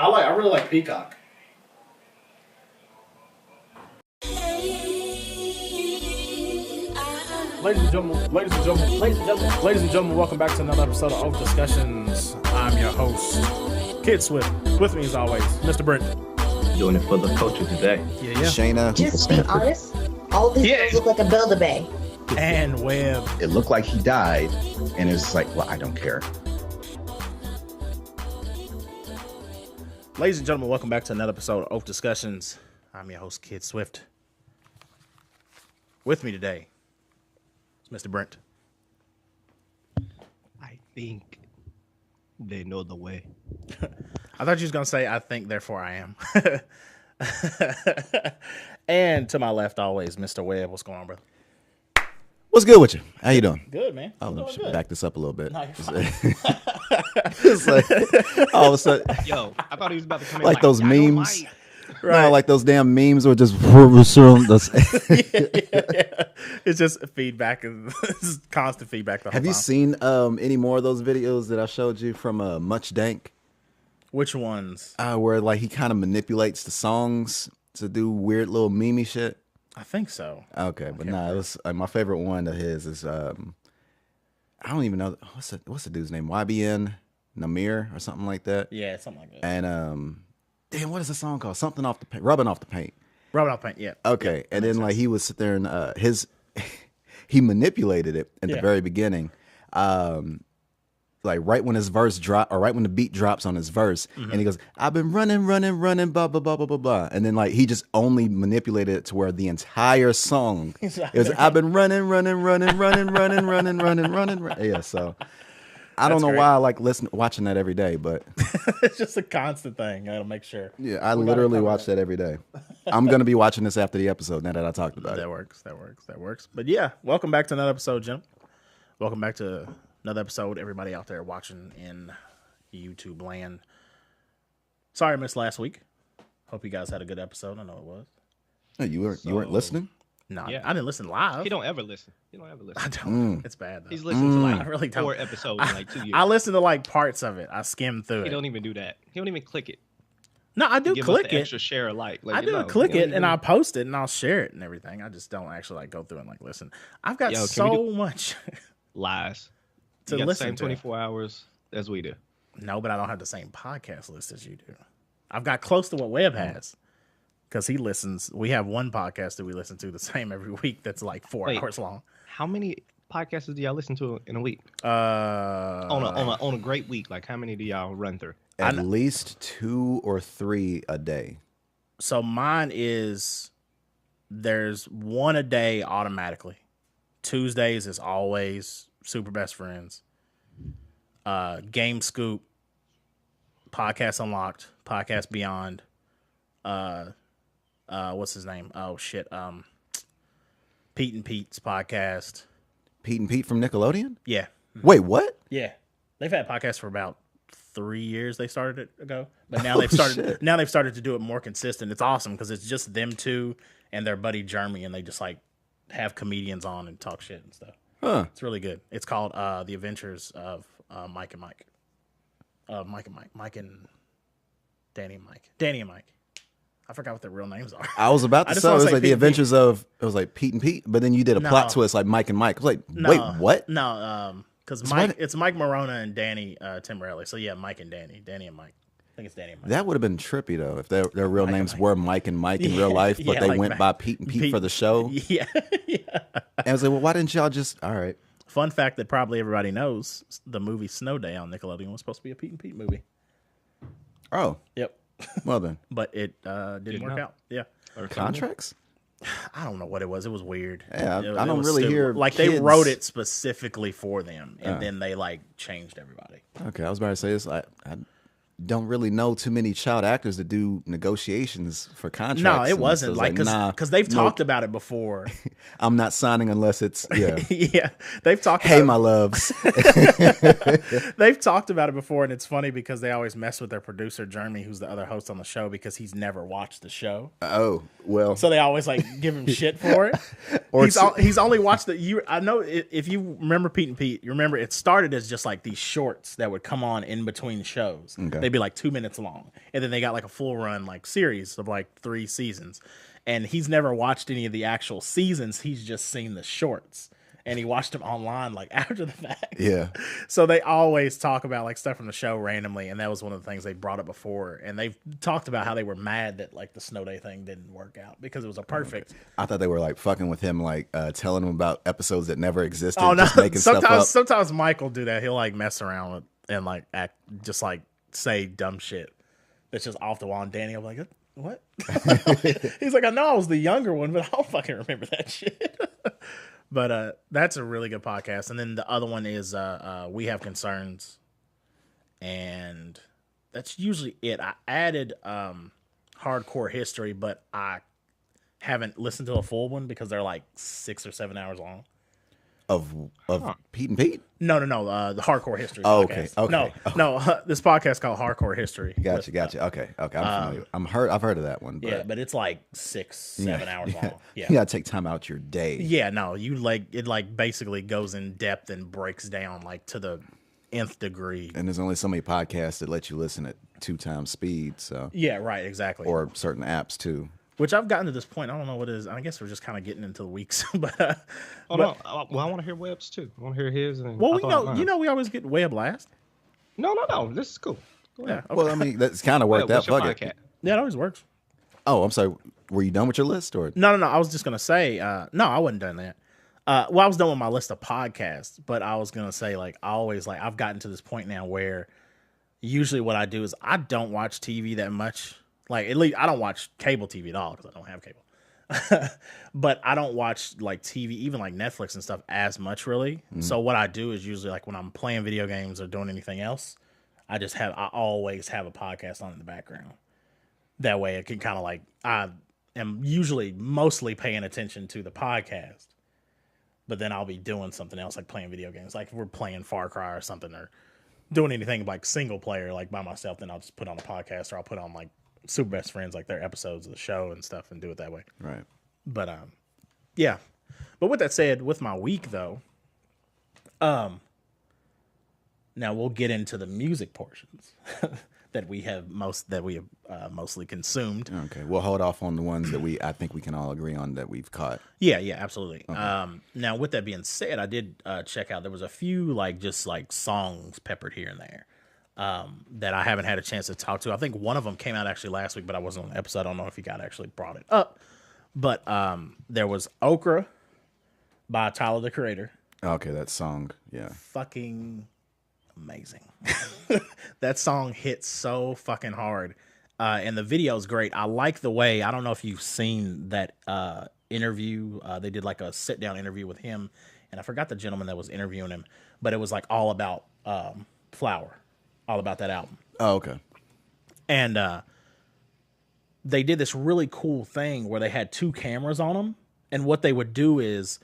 I really like Peacock. Ladies and gentlemen, welcome back to another episode of OAF Discussions. I'm your host, Kid Swift. With me as always, Mr. Brent. Doing it for the culture today. Yeah. Shayna. Just be honest. All these girls look like a Build-A-Bay. And Webb. It looked like he died, and it's like, well, I don't care. Ladies and gentlemen, welcome back to another episode of OAF Discussions. I'm your host, Kid Swift. With me today, Mr. Brent. I think they know the way. I thought you was going to say, I think, therefore I am. And to my left, always, Mr. Webb. What's going on, brother? What's good with you? How you doing? Good, man. I should back this up a little bit. No, It's like, all of a sudden, Yo, I thought he was about to come in like those memes. Right. No, like those damn memes were just. It's just feedback and constant feedback. Have you seen any more of those videos that I showed you from Much Dank? Which ones? Where like he kind of manipulates the songs to do weird little memey shit. I think so. Okay, but nah, it was my favorite one of his is I don't even know what's the dude's name, YBN Namir or something like that. Yeah, something like that. And damn, what is the song called? Something off the paint, rubbing off the paint. Rubbing off paint, yeah. Okay, yeah, and then like he would sit there and he manipulated it at the very beginning, like right when his verse drop or right when the beat drops on his verse, and he goes, "I've been running, blah blah blah blah blah blah," and then like he just only manipulated it to where the entire song it was, "I've been running. Yeah, so. I don't know why I like watching that every day, but it's just a constant thing. I gotta make sure. Yeah, I literally watch that every day. I'm gonna be watching this after the episode now that I talked about it. That works. But yeah, welcome back to another episode, Jim. Welcome back to another episode. Everybody out there watching in YouTube land. Sorry I missed last week. Hope you guys had a good episode. I know it was. No, you weren't listening? No, yeah. I didn't listen live. He don't ever listen. I don't. It's bad, though. He's listened to like I really don't. 4 episodes in like 2 years. I listen to like parts of it. I skim through it. He don't even do that. He don't even click it. No, I do Give click us the it. extra share a like I do click it and I'll post it and I'll share it and everything. I just don't actually like go through and like listen. I've got so much lies to you got listen the same 24 hours as we do. No, but I don't have the same podcast list as you do. I've got close to what Webb has. Because he listens. We have one podcast that we listen to the same every week that's like 4 hours long. How many podcasts do y'all listen to in a week? On a great week, like how many do y'all run through? At least 2 or 3 a day. So mine is there's one a day automatically. Tuesdays is always Super Best Friends. Game Scoop, Podcast Unlocked, Podcast Beyond. What's his name? Oh shit. Pete and Pete's podcast. Pete and Pete from Nickelodeon? Yeah. Wait, what? Yeah. They've had podcasts for about 3 years. They started it ago, but now they've started. Now they've started to do it more consistent. It's awesome because it's just them two and their buddy Jeremy, and they just like have comedians on and talk shit and stuff. Huh. It's really good. It's called The Adventures of Mike and Mike. Mike and Danny and Mike. Danny and Mike. I forgot what their real names are. I was about to say it was like The Adventures of, it was like Pete and Pete, but then you did a plot twist like Mike and Mike. I was like, wait, what? No, because it's Mike Morona and Danny Timberelli. So yeah, Mike and Danny and Mike. I think it's Danny and Mike. That would have been trippy though if their real names were Mike and Mike in real life, but they went by Pete and Pete for the show. Yeah. And I was like, well, why didn't y'all just? All right. Fun fact that probably everybody knows: the movie Snow Day on Nickelodeon was supposed to be a Pete and Pete movie. Oh. Yep. Well then, but it didn't work out. Yeah, or contracts. I don't know what it was. It was weird. Yeah, I don't really hear like kids. They wrote it specifically for them, and then they like changed everybody. Okay, I was about to say this. I don't really know too many child actors that do negotiations for contracts. No, it wasn't like because they've talked about it before. I'm not signing unless it's yeah. They've talked. Hey, my loves. They've talked about it before, and it's funny because they always mess with their producer Jeremy, who's the other host on the show, because he's never watched the show. Oh well, so they always like give him shit for it. Or he's only watched the. I know if you remember Pete and Pete, you remember it started as just like these shorts that would come on in between shows. Okay. They they'd be like 2 minutes long. And then they got like a full run like series of like 3 seasons. And he's never watched any of the actual seasons. He's just seen the shorts. And he watched them online like after the fact. Yeah. So they always talk about like stuff from the show randomly, and that was one of the things they brought up before. And they've talked about how they were mad that like the snow day thing didn't work out because it was a perfect. I thought they were like fucking with him, like telling him about episodes that never existed. Oh no! Just making stuff up. Sometimes Mike will do that. He'll like mess around with and like act just like say dumb shit that's just off the wall. And Danny will be like, "What?" He's like, "I know I was the younger one, but I don't fucking remember that shit." But that's a really good podcast. And then the other one is We Have Concerns. And that's usually it. I added Hardcore History, but I haven't listened to a full one because they're like 6 or 7 hours long. Of Pete and Pete? No. The Hardcore History podcast. Okay. No. This podcast called Hardcore History. Gotcha. Okay. I'm familiar. I've heard of that one. But yeah, but it's like 6, 7 hours long. Yeah. You gotta take time out your day. Yeah, no, you like it like basically goes in depth and breaks down like to the nth degree. And there's only so many podcasts that let you listen at 2 times speed. So yeah, right, exactly. Or certain apps too. Which I've gotten to this point. I don't know what it is. I guess we're just kind of getting into the weeks. But no. Well, I want to hear Webb's too. I want to hear his. And well, we always get Webb last. No. This is cool. Yeah. Okay. Well, I mean, that's kind of worked out. Fuck it. Yeah, it always works. Oh, I'm sorry. Were you done with your list or? No. I was just gonna say, no, I wasn't done that. Well, I was done with my list of podcasts, but I was gonna say, like, I've gotten to this point now where usually what I do is I don't watch TV that much. Like, at least I don't watch cable TV at all because I don't have cable. But I don't watch like TV, even like Netflix and stuff, as much really. Mm-hmm. So what I do is usually like when I'm playing video games or doing anything else, I always have a podcast on in the background. That way it can kind of like, I am usually mostly paying attention to the podcast, but then I'll be doing something else like playing video games. Like if we're playing Far Cry or something or doing anything like single player, like by myself, then I'll just put on a podcast or I'll put on like Super Best Friends, like their episodes of the show and stuff, and do it that way. Right. But yeah. But with that said, with my week though, now we'll get into the music portions that we have mostly consumed. Okay, we'll hold off on the ones that I think we can all agree on that we've caught. Yeah, absolutely. Okay. Now with that being said, I did check out. There was a few just songs peppered here and there. That I haven't had a chance to talk to. I think one of them came out actually last week, but I wasn't on the episode. I don't know if you guys actually brought it up. But there was Okra by Tyler, the Creator. Okay, that song, yeah. Fucking amazing. That song hits so fucking hard. And the video is great. I like the way, I don't know if you've seen that interview. They did like a sit-down interview with him. And I forgot the gentleman that was interviewing him. But it was like all about Flower. All about that album. Oh, okay. And they did this really cool thing where they had 2 cameras on them, and what they would do is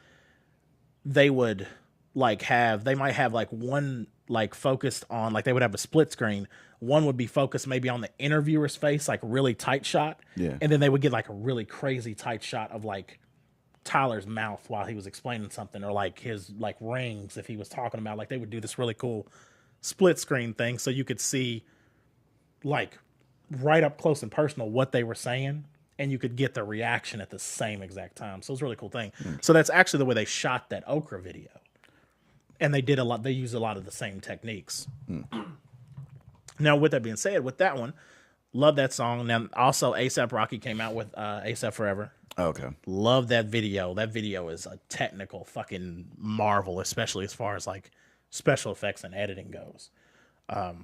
they would they might have like one focused on, like they would have a split screen. One would be focused maybe on the interviewer's face, like really tight shot. Yeah. And then they would get like a really crazy tight shot of like Tyler's mouth while he was explaining something, or like his like rings if he was talking about, like they would do this really cool split screen thing so you could see like right up close and personal what they were saying, and you could get the reaction at the same exact time. So it was a really cool thing. So that's actually the way they shot that Okra video, and they used a lot of the same techniques. Now with that being said, with that one, love that song. Now also ASAP Rocky came out with ASAP Forever. Okay. Love that video. That video is a technical fucking marvel, especially as far as like special effects and editing goes.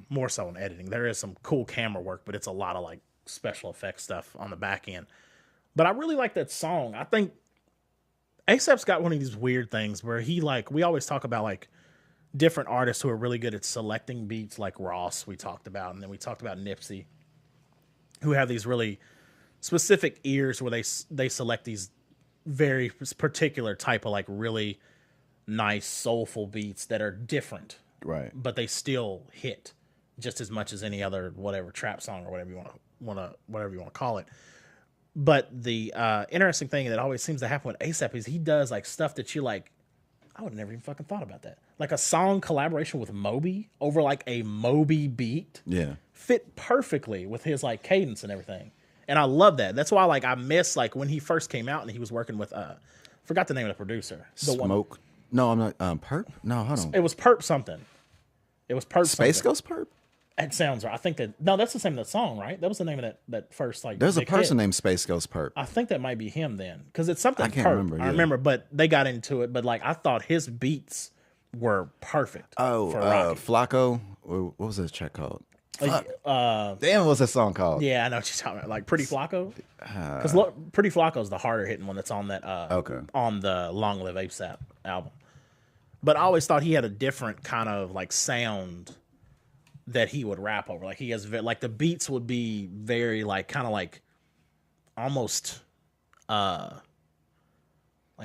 More so in editing. There is some cool camera work, but it's a lot of like special effects stuff on the back end. But I really like that song. I think ASAP's got one of these weird things where we always talk about like different artists who are really good at selecting beats, like Ross we talked about, and then we talked about Nipsey, who have these really specific ears where they select these very particular type of like really nice soulful beats that are different, right? But they still hit just as much as any other whatever trap song or whatever you want to call it. But the interesting thing that always seems to happen with ASAP is he does like stuff that you like, I would have never even fucking thought about that. like a song collaboration with Moby over like a Moby beat. Yeah. Fit perfectly with his like cadence and everything. And I love that. That's why like I miss like when he first came out and he was working with forgot the name of the producer. The Smoke. One, no, I'm not Perp? No, hold on. it was Perp something. It was Perp Space something. Ghost Perp? It sounds right. I think that that's the name of the song, right? That was the name of that first like. There's a big person hit. named Space Ghost Perp. I think that might be him then, because it's something. I can't Perp. remember. Yeah. I remember, but they got into it. But like, I thought his beats were perfect. For Rocky. Flacco. What was that track called? Damn, what was that song called? Yeah, I know what you're talking about. Like Pretty Flacco, because Pretty Flacco is the harder hitting one that's on that. On the Long Live ASAP album. But I always thought he had a different kind of like sound that he would rap over. Like he has like the beats would be very like kind of like almost like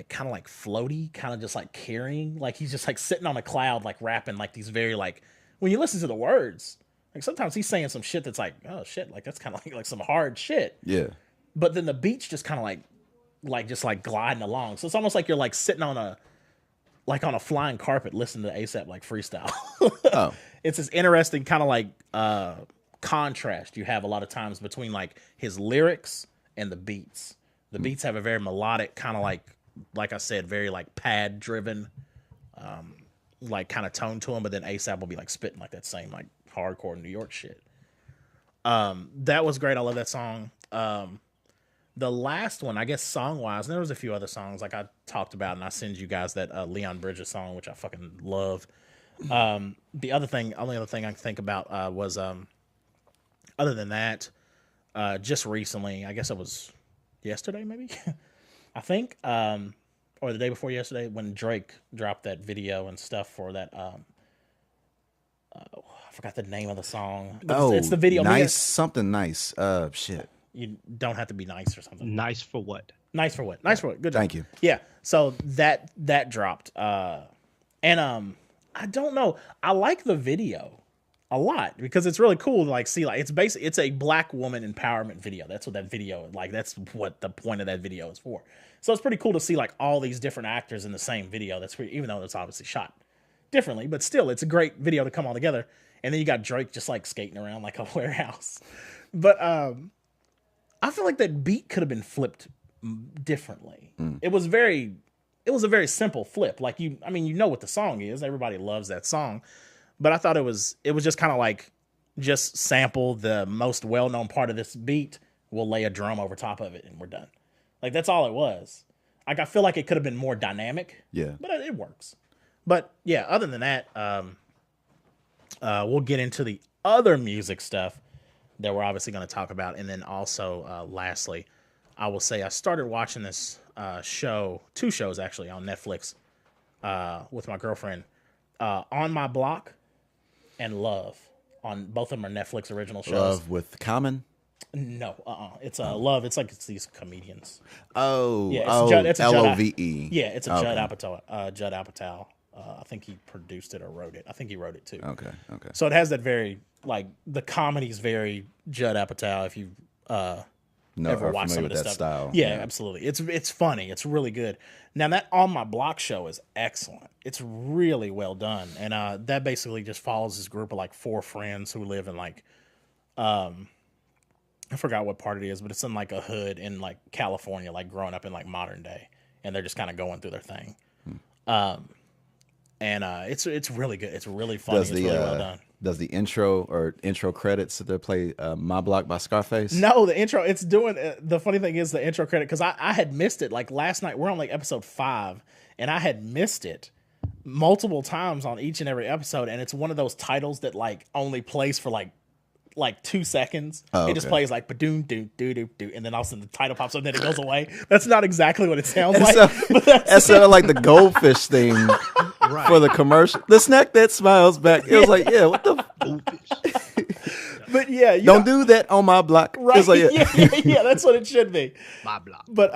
kind of like floaty, kind of just like carrying. Like he's just like sitting on a cloud, like rapping like these very like when you listen to the words, like sometimes he's saying some shit that's like, oh shit, like that's kind of like some hard shit. Yeah. But then the beats just kind of like just like gliding along. So it's almost like you're like sitting on a flying carpet listening to ASAP like freestyle. Oh. It's this interesting kind of like contrast you have a lot of times between like his lyrics and the beats. The beats have a very melodic kind of like I said, very like pad driven like kind of tone to him, but then ASAP will be like spitting like that same like hardcore New York shit. That was great. I love that song. The last one, I guess song-wise, and there was a few other songs like I talked about, and I send you guys that Leon Bridges song, which I fucking love. The only other thing I can think about was, other than that, just recently, I guess it was yesterday, maybe, I think, or the day before yesterday, when Drake dropped that video and stuff for that. I forgot the name of the song. It's the video. Nice, something nice. Shit. You don't have to be nice or something. Nice for what? Nice for what? Nice for what? Good job. Thank you. Yeah. So that dropped. And I don't know. I like the video a lot because it's really cool to like see like it's a black woman empowerment video. That's what that video like. That's what the point of that video is for. So it's pretty cool to see like all these different actors in the same video. That's pretty, even though it's obviously shot differently, but still it's a great video to come all together. And then you got Drake just like skating around like a warehouse. But I feel like that beat could have been flipped differently. It was a very simple flip. Like you know what the song is. Everybody loves that song. But I thought it was just kind of like just sample the most well-known part of this beat. We'll lay a drum over top of it and we're done. Like that's all it was. Like I feel like it could have been more dynamic. Yeah. But it works. But yeah, other than that, we'll get into the other music stuff that we're obviously going to talk about. And then also, lastly, I will say I started watching this two shows actually on Netflix with my girlfriend, On My Block and Love. On both of them are Netflix original shows. Love with Common? No, it's Love. It's like it's these comedians. Oh, yeah, it's Love. Yeah, it's a Judd Apatow. Judd Apatow. I think he produced it or wrote it. I think he wrote it too. Okay. So it has that very like the comedy's very Judd Apatow. If you ever watch some of this stuff, style. Yeah, absolutely. It's funny. It's really good. Now that On My Block show is excellent. It's really well done, and that basically just follows this group of like 4 friends who live in like I forgot what part it is, but it's in like a hood in like California, like growing up in like modern day, and they're just kind of going through their thing. And it's really good. It's really funny. It's really well done. Does the intro credits that they play My Block by Scarface? No, the intro. It's doing the funny thing is the intro credit because I had missed it like last night. We're on like episode 5, and I had missed it multiple times on each and every episode. And it's one of those titles that like only plays for like 2 seconds. It just plays like ba-doom, doo, doo, doo, doo, and then all of a sudden the title pops up and then it goes away. That's not exactly what it sounds like. But that sounded like the goldfish thing for the commercial. The snack that smiles back. It was like, yeah, what the goldfish? But yeah, don't do that on my block. Right? Like, yeah, that's what it should be. My block. But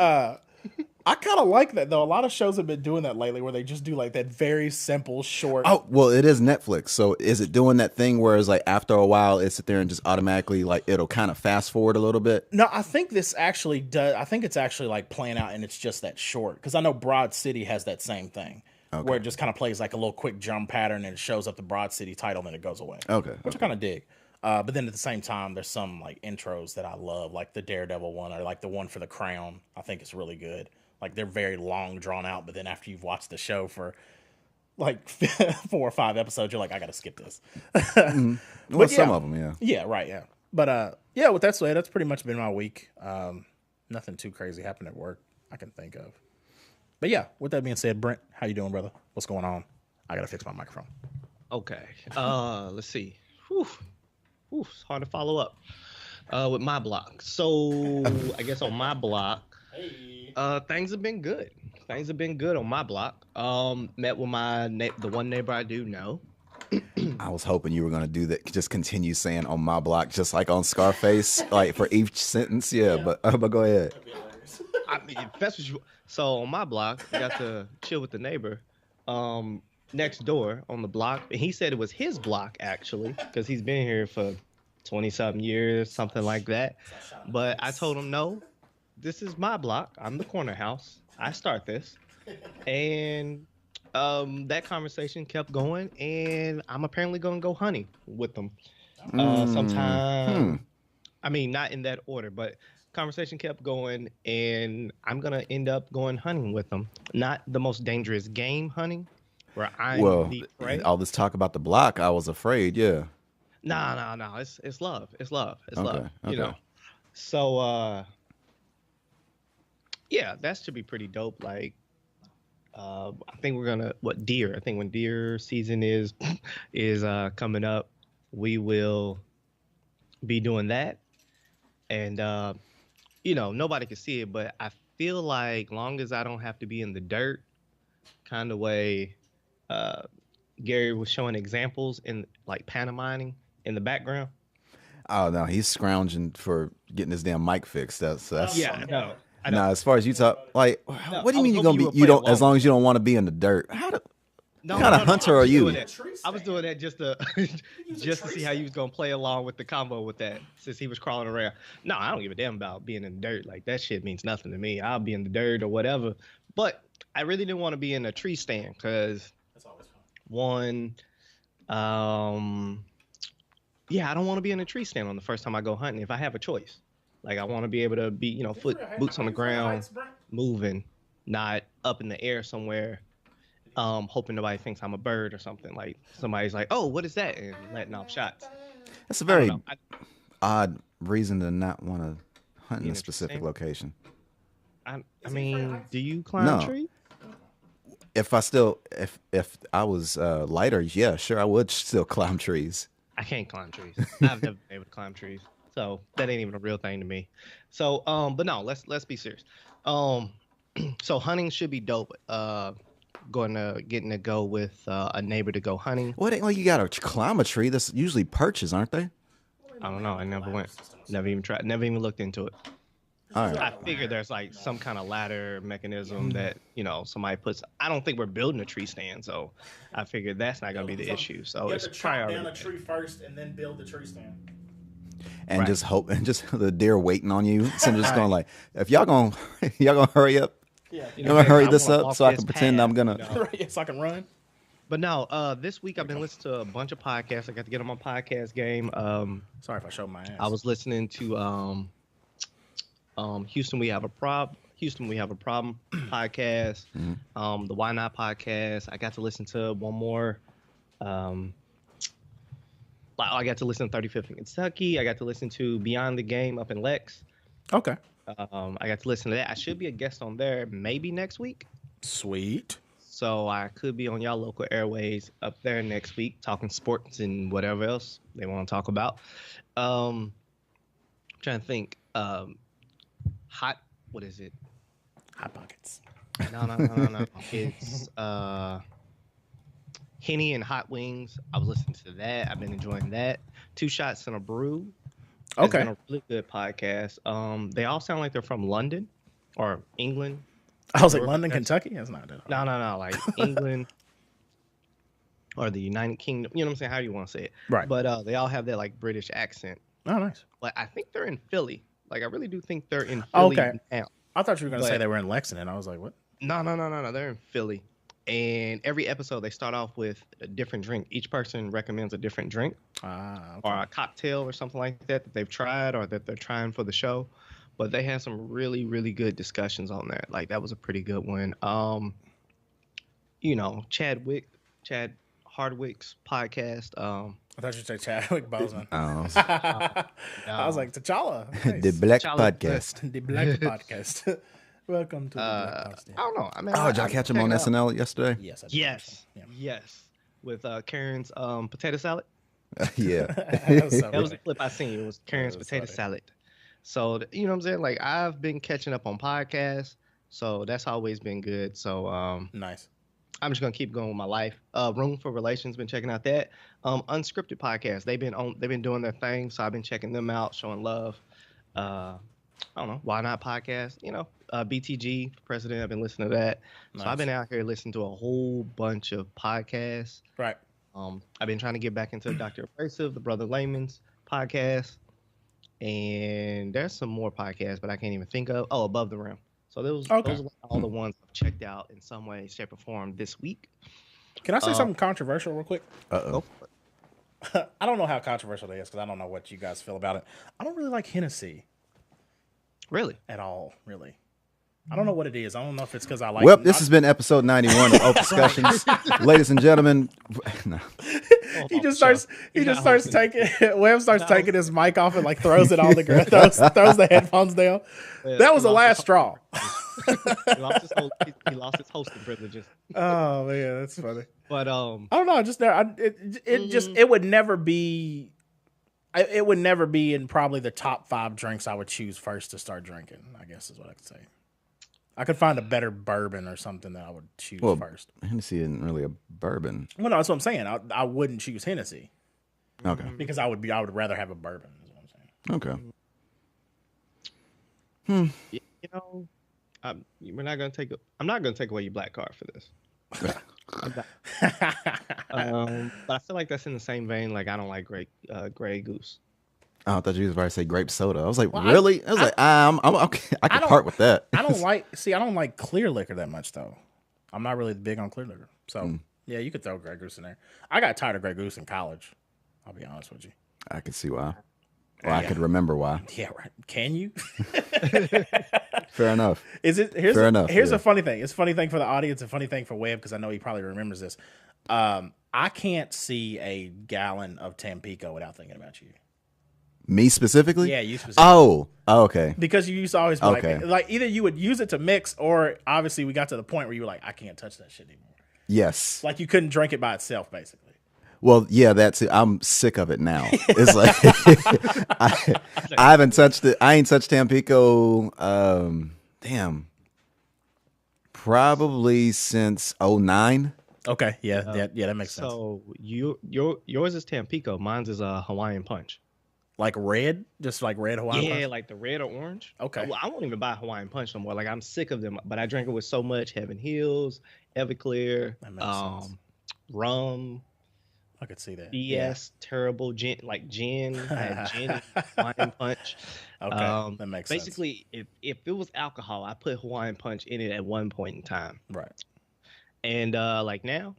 I kind of like that though. A lot of shows have been doing that lately, where they just do like that very simple, short. Oh well, it is Netflix, so is it doing that thing where it's like after a while, it sit there and just automatically like it'll kind of fast forward a little bit? No, I think this actually does. I think it's actually like playing out, and it's just that short because I know Broad City has that same thing where it just kind of plays like a little quick drum pattern and it shows up the Broad City title and then it goes away. Okay. Which I kind of dig. But then at the same time, there's some like intros that I love, like the Daredevil one or like the one for the Crown. I think it's really good. Like they're very long, drawn out, but then after you've watched the show for like 4 or 5 episodes, you're like, I gotta skip this. Well, some of them, yeah. Yeah, right, yeah. But yeah, with that said, that's pretty much been my week. Nothing too crazy happened at work I can think of. But yeah, with that being said, Brent, how you doing, brother? What's going on? I gotta fix my microphone. Okay. Let's see. Whew, it's hard to follow up with my block. So I guess on my block, things have been good. Things have been good on my block. Met with the one neighbor I do know. I was hoping you were going to do that. Just continue saying on my block, just like on Scarface, like for each sentence. Yeah. But go ahead. I mean, if that's what you. So on my block, I got to chill with the neighbor next door on the block. And he said it was his block, actually, because he's been here for 20-something years, something like that. But I told him, no, this is my block. I'm the corner house. I start this. And that conversation kept going, and I'm apparently going to go hunting with them sometime. I mean, not in that order, but conversation kept going, and I'm going to end up going hunting with them. Not the most dangerous game hunting, where I'm the prey. All this talk about the block, I was afraid, yeah. No. It's love. It's love. Okay. You know. So, yeah, that should be pretty dope. Like, I think we're gonna deer. I think when deer season is coming up, we will be doing that. And nobody can see it, but I feel like long as I don't have to be in the dirt, kind of way. Gary was showing examples in like pantomiming in the background. Oh no, he's scrounging for getting his damn mic fixed. That's yeah, I know. Nah, as far as you talk, like, what do you mean you're gonna be? You don't, as long as you don't want to be in the dirt. What kind of hunter are you? I was doing that just to see how you was gonna play along with the combo with that, since he was crawling around. No, I don't give a damn about being in the dirt. Like that shit means nothing to me. I'll be in the dirt or whatever. But I really didn't want to be in a tree stand because that's always fun. I don't want to be in a tree stand on the first time I go hunting. If I have a choice. Like, I want to be able to be, boots on the ground, moving, not up in the air somewhere, hoping nobody thinks I'm a bird or something. Like, somebody's like, oh, what is that? And letting off shots. That's a very odd reason to not want to hunt in a specific location. I mean, do you climb trees? If I was lighter, yeah, sure, I would still climb trees. I can't climb trees. I've never been able to climb trees. So that ain't even a real thing to me. So, but no, let's be serious. So hunting should be dope. Getting to go with a neighbor to go hunting. Well, it ain't like you gotta climb a tree. That's usually perches, aren't they? I don't know. I never went. Never even tried. Never even looked into it. All right. I figure there's like some kind of ladder mechanism that somebody puts. I don't think we're building a tree stand, so I figured that's not gonna be the issue. So you it's have to chop down a tree first and then build the tree stand. And just hope, and just the deer waiting on you. So I'm just going like, if y'all gonna hurry up, you're gonna hurry this up so I can pretend I'm gonna, so I can run. But no, this week I've been listening to a bunch of podcasts. I got to get on my podcast game. Sorry if I showed my ass. I was listening to Houston We Have a Problem podcast, the Why Not podcast. I got to listen to one more. I got to listen to 35th in Kentucky. I got to listen to Beyond the Game up in Lex. Okay. I got to listen to that. I should be a guest on there maybe next week. Sweet. So I could be on y'all local airways up there next week talking sports and whatever else they want to talk about. I'm trying to think. What is it? Hot Pockets. No. It's Henny and Hot Wings. I was listening to that. I've been enjoying that. 2 Shots and a Brew. It's been a really good podcast. They all sound like they're from London or England. I was like, London, Kentucky? That's not that hard. No. Like England or the United Kingdom. You know what I'm saying? How do you want to say it? Right. But they all have that like British accent. Oh, nice. Like I think they're in Philly. Like I really do think they're in Philly now. I thought you were going to say they were in Lexington. I was like, what? No. They're in Philly. And every episode they start off with a different drink. Each person recommends a different drink or a cocktail or something like that they've tried or that they're trying for the show. But they had some really, really good discussions on there. Like that was a pretty good one. Chad Hardwick's podcast. I thought you said Chadwick Boseman. Oh. I was like, T'Challa. Nice. The Black T'Challa, Podcast. The Black Podcast. Welcome to the Black Podcast. I don't know. I mean, Did y'all catch him on SNL yesterday? Yes, I did. Yes. Yeah. Yes. With Karen's potato salad. Yeah. That was the clip I seen. It was Karen's potato salad. So, you know what I'm saying? Like, I've been catching up on podcasts, so that's always been good. So, Nice. I'm just gonna keep going with my life. Room for Relations, been checking out that. Unscripted podcast. They've been doing their thing, so I've been checking them out, showing love. I don't know, Why Not podcast. BTG for President. I've been listening to that. Nice. So I've been out here listening to a whole bunch of podcasts. Right. I've been trying to get back into Dr. Abrasive, the Brother Layman's podcast. And there's some more podcasts, but I can't even think of. Oh, Above the Rim. So those are all the ones I've checked out in some way, shape, or form this week. Can I say something controversial real quick? Uh-oh. I don't know how controversial it is because I don't know what you guys feel about it. I don't really like Hennessy Really? at all, really. I don't know what it is. I don't know if it's because I like. Well, this has been episode 91 of Oak Discussions. Ladies and gentlemen. No. He just starts taking. Webb starts taking his mic off and like throws it on the ground. Throws the headphones down. Well, That was the last straw. He lost his hosting privileges. Oh man, that's funny. But I don't know. It would never be. It would never be in probably the top 5 drinks I would choose first to start drinking. I guess is what I could say. I could find a better bourbon or something that I would choose first. Hennessy isn't really a bourbon. Well, no, that's what I'm saying. I wouldn't choose Hennessy Okay. because I would rather have a bourbon. Is what I'm saying. Okay. I'm not gonna take away your black card for this. But I feel like that's in the same vein. Like I don't like Grey Goose. I thought you was about to say grape soda. I was like, really? I was like, I'm okay. I can part with that. I don't like clear liquor that much though. I'm not really big on clear liquor. So yeah, you could throw Grey Goose in there. I got tired of Grey Goose in college. I'll be honest with you. I could see why. Or I could remember why. Yeah, right. Can you? Fair enough. Here's a funny thing. It's a funny thing for the audience, a funny thing for Webb, because I know he probably remembers this. I can't see a gallon of Tampico without thinking about you. Me specifically? Yeah, you specifically. Oh, okay. Because you used to always be Okay. like either you would use it to mix, or obviously we got to the point where you were like, I can't touch that shit anymore. Yes. Like you couldn't drink it by itself, basically. Well, yeah, that's it. I'm sick of it now. It's like I haven't touched it. I ain't touched Tampico. Probably since 2009. Okay, yeah, that makes sense. So yours is Tampico, mine's is a Hawaiian Punch. Like red, just like red Hawaiian Yeah, Punch? like the red or orange. Okay. Well, I won't even buy Hawaiian Punch no more. Like I'm sick of them, but I drink it with so much Heaven Hills, Everclear, That makes sense. rum. I could see that. BS, terrible gin, like gin. I had gin, Hawaiian Punch. Okay, that makes sense. Basically, if it was alcohol, I put Hawaiian Punch in it at one point in time. Right. And like now,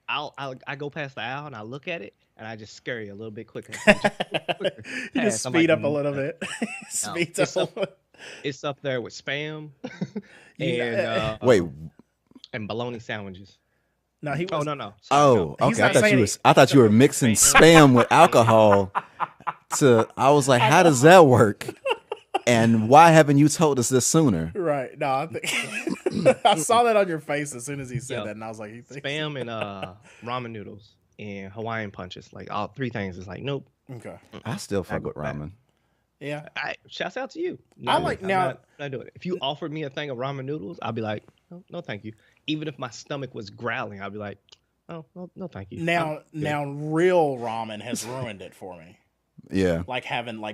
I go past the aisle and I look at it and I just scurry a little bit quicker. You just speed up a little bit. Speeds up. It's up there with Spam and Wait. and bologna sandwiches. No, he was. Oh no. Oh, He's okay. not I thought you were mixing Spam with alcohol. I was like, how does that work? And why haven't you told us this sooner? Right. No, I think I saw that on your face as soon as he said that, and I was like, Spam and ramen noodles and Hawaiian punches. Like all 3 things is like, nope. Okay. I still fuck with ramen. Yeah. Shouts out to you. I like now. Not doing it. If you offered me a thing of ramen noodles, I'd be like, no, thank you. Even if my stomach was growling, I'd be like, oh, no, thank you. Now, real ramen has ruined it for me. Yeah. Like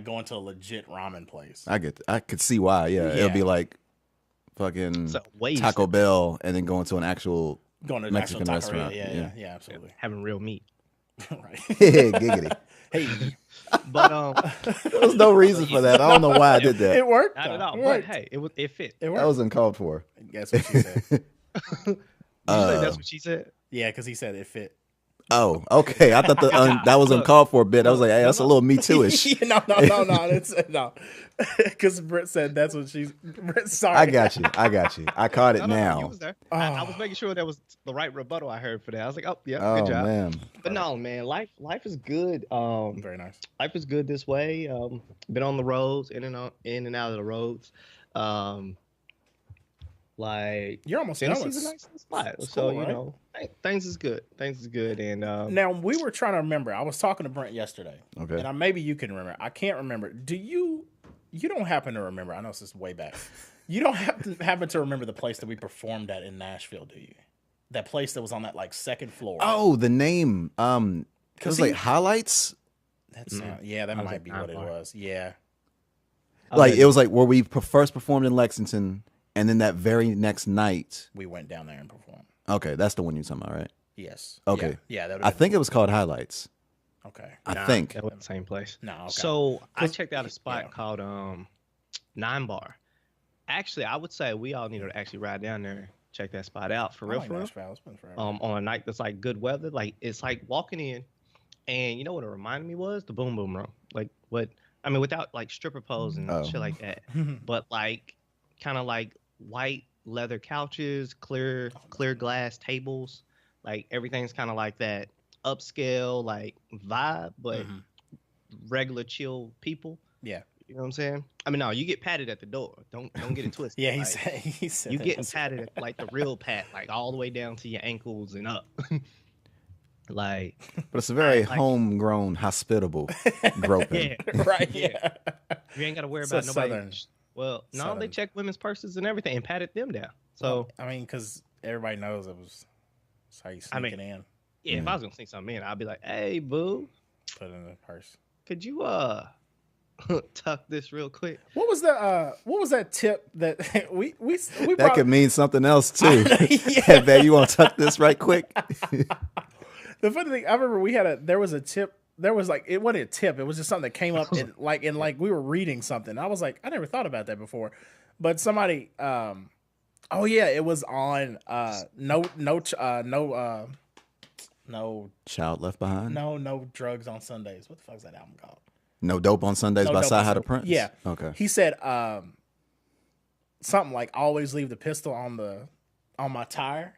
going to a legit ramen place. I could see why. Yeah. It'll be like fucking Taco Bell and then going to an actual Mexican restaurant. Yeah, absolutely. Having real meat. Right. Giggity. Hey. But there was no reason for that. I don't know why I did that. It worked. Not at all. But hey, it fit. It worked. That was uncalled for. That's what she said. Did you say that's what she said? Yeah, because he said it fit. Oh, okay. I thought that was uncalled for a bit. I was like, hey, that's a little Me Too-ish. No. No. Because Britt said that's what she's. Sorry. I got you. I caught it now. No, you was there. I was making sure that was the right rebuttal I heard for that. I was like, oh, yeah, Oh, good job. man. But no, man, life is good. Very nice. Life is good this way. Been on the roads, in and out of the roads. Like You're almost done. Tennessee's a nice spot. So cool, right? Things is good. And now we were trying to remember. I was talking to Brent yesterday. Okay. And maybe you can remember. I can't remember. Do you? You don't happen to remember? I know this is way back. You don't happen to remember the place that we performed at in Nashville, do you? That place that was on that like second floor. Oh, the name. It was like Highlights. That's that might be what it was. Yeah. Like it was like where we first performed in Lexington. And then that very next night, we went down there and performed. Okay, that's the one you're talking about, right? Yes. Okay. Yeah. I think it was called Highlights. Okay. I think that was the same place. No. Okay. So I checked out a spot called 9 Bar. Actually, I would say we all need to actually ride down there, check that spot out for real. On a night that's like good weather, like it's like walking in, and you know what it reminded me was the Boom Boom Room. Like without like stripper pose and shit like that, but like kind of like white leather couches, clear glass tables, like everything's kind of like that upscale like vibe, but regular chill people. Yeah, you know what I'm saying. I mean, no, you get patted at the door. Don't get it twisted. Yeah, he said you getting patted at, like the real pat, like all the way down to your ankles and up. Like, but it's a very homegrown, hospitable groping. Yeah, right. Yeah, you ain't got to worry about nobody. Southern. Well, no, they checked women's purses and everything and patted them down. So I mean, because everybody knows that's how you sneak it in. Yeah, if I was gonna sneak something in, I'd be like, "Hey, boo, put it in the purse. Could you tuck this real quick?" What was that tip that we that could mean something else too. Yeah, man, you want to tuck this right quick? The funny thing, I remember there was a tip. There was like, it wasn't a tip. It was just something that came up in like we were reading something. I was like, I never thought about that before. But somebody, it was on no Child Left Behind. No drugs on Sundays. What the fuck is that album called? No Dope on Sundays by Sci-Hi the Prince. Yeah. Okay. He said something like, always leave the pistol on my tire.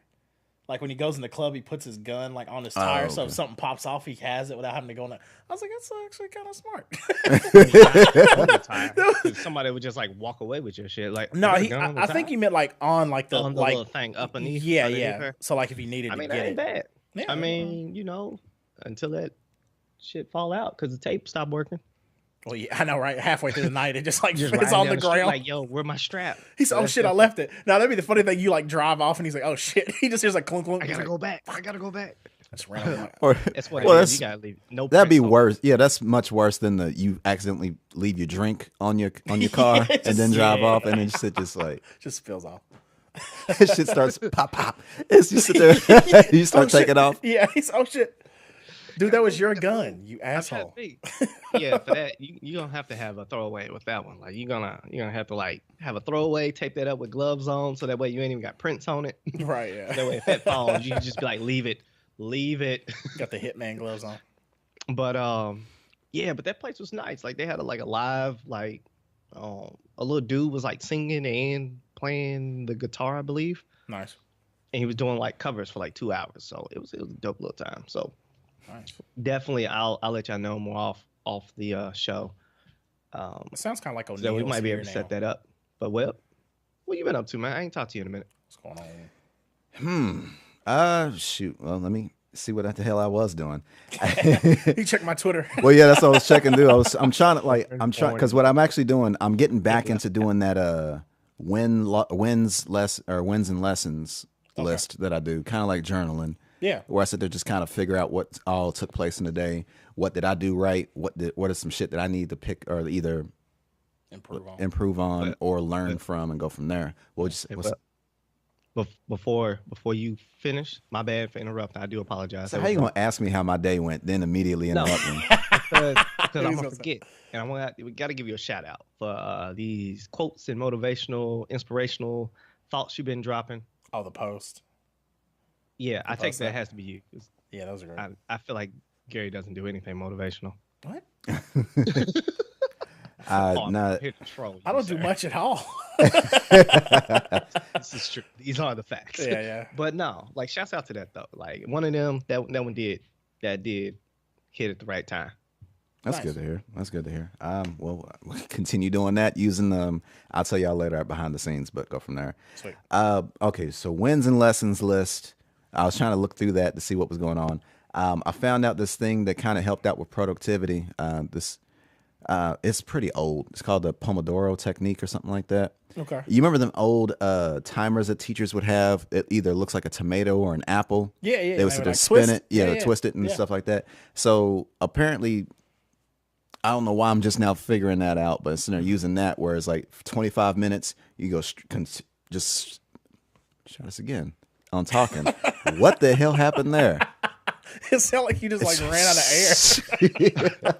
Like when he goes in the club, he puts his gun like on his tire, so if something pops off, he has it without having to go in there. I was like, that's actually kind of smart. Somebody would just like walk away with your shit. Like no, I think he meant like on like the little thing up underneath. Yeah. Her. So like if he needed to get that ain't it. bad. Yeah, I mean, until that shit fall out because the tape stopped working. Well, yeah, I know, right? Halfway through the night, it just it's on the ground. Like, yo, where's my strap? He's oh shit, I left it. Now that'd be the funny thing. You like drive off, and he's like, oh shit. He just hears like clunk clunk. I gotta go back. That's random. That's what it is. You gotta leave. No, that'd be worse. Yeah, that's much worse than you accidentally leave your drink on your car and then drive off, and then shit just spills off. Shit starts pop. It's just sit there. You start taking off. Yeah, he's oh shit. Dude, that was your gun, you asshole. Yeah, for that, you're gonna have to have a throwaway with that one. Like you're gonna have to like have a throwaway, tape that up with gloves on, so that way you ain't even got prints on it. Right. Yeah. That way, if that falls, you can just be like, leave it. Got the Hitman gloves on. But but that place was nice. Like they had a live a little dude was like singing and playing the guitar, I believe. Nice. And he was doing like covers for like 2 hours, so it was a dope little time. So. Nice. Definitely, I'll let y'all know more off the show. It sounds kind of like O'Neill's. So we might be able to set that up. But what you been up to, man? I ain't talked to you in a minute. What's going on? Shoot. Well, let me see what the hell I was doing. You checked my Twitter. Well, yeah, that's what I was checking. I'm trying because what I'm actually doing, I'm getting back into doing that wins and lessons list that I do, kind of like journaling. Yeah, where I sit there just kind of figure out what all took place in the day. What did I do right? What is some shit that I need to pick or either improve on or learn from and go from there. Before you finish, my bad for interrupting. I do apologize. So how you gonna ask me how my day went, then immediately interrupt me? Because I'm gonna forget, and we got to give you a shout out for these quotes and motivational, inspirational thoughts you've been dropping. Oh, the post. Yeah, I think that has to be you. Yeah, those are great. I feel like Gary doesn't do anything motivational. What? I'm nah, here to troll you, I don't do sir. much at all. This is true. These are the facts. Yeah. But no, like shouts out to that though. Like one of them that one did hit at the right time. That's Nice. good to hear. That's good to hear. Well, we'll continue doing that using I'll tell y'all later behind the scenes, but go from there. Sweet. Okay, so wins and lessons list. I was trying to look through that to see what was going on. I found out this thing that kind of helped out with productivity. It's pretty old. It's called the Pomodoro technique or something like that. Okay. You remember them old timers that teachers would have? It either looks like a tomato or an apple. Yeah. They would They sort would, of like, spin twist. it, twist it and Yeah. stuff like that. So apparently, I don't know why I'm just now figuring that out, but instead of using that, whereas like for 25 minutes, you go just try this again. I'm talking. What the hell happened there? It sounded like you just like ran out of air.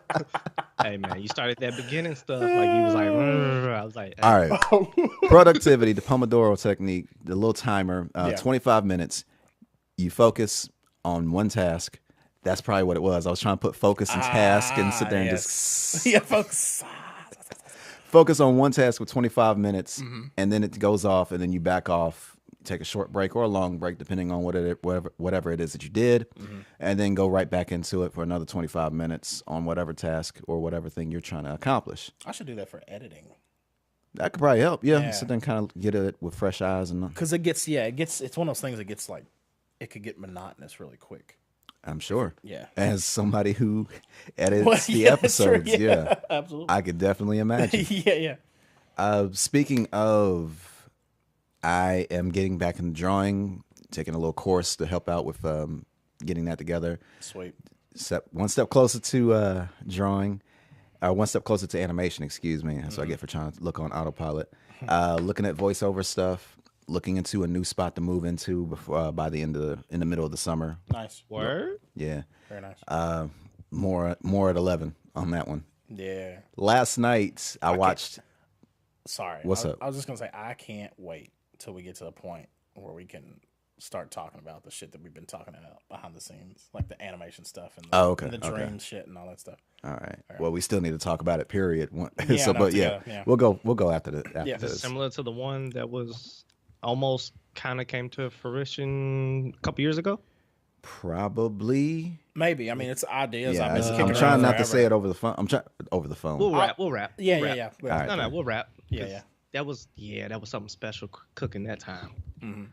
Hey man, you started that beginning stuff like you was like. I was like, hey. All right. Productivity, the Pomodoro technique, the little timer, 25 minutes. You focus on one task. That's probably what it was. I was trying to put focus and task and sit there and just Yeah, folks. focus on one task for 25 minutes, and then it goes off, and then you back off, take a short break or a long break, depending on whatever it is that you did, and then go right back into it for another 25 minutes on whatever task or whatever thing you're trying to accomplish. I should do that for editing. That could probably help. Yeah. Yeah. So then kind of get it with fresh eyes. And Because it's one of those things that gets like, it could get monotonous really quick. I'm sure. Yeah. As somebody who edits Well, the yeah, that's true. episodes, Yeah, absolutely. I could definitely imagine. Yeah. Speaking of, I am getting back in drawing, taking a little course to help out with getting that together. Sweet. One step closer to drawing, one step closer to animation, excuse me. That's what I get for trying to look on autopilot. Looking at voiceover stuff, looking into a new spot to move into before by in the middle of the summer. Nice. Word. Yeah. Very nice. More at 11 on that one. Yeah. Last night I watched. Sorry. What's up? I was just going to say, I can't wait till we get to the point where we can start talking about the shit that we've been talking about behind the scenes, like the animation stuff and and the dream shit and all that stuff. All right. Well, we still need to talk about it. Period. Yeah, So, no, but together, yeah, yeah. we'll go after the after Yeah. Is it this. similar to the one that was almost kind of came to fruition a couple years ago? Probably. Maybe. I mean, it's ideas. Yeah, I've been kicking I'm around trying not to forever. say it over the phone. I'm trying over the phone. We'll wrap. We'll wrap. Yeah. Wrap. Yeah. All right. No, we'll wrap. Yeah, 'Cause yeah. That was something special cooking that time.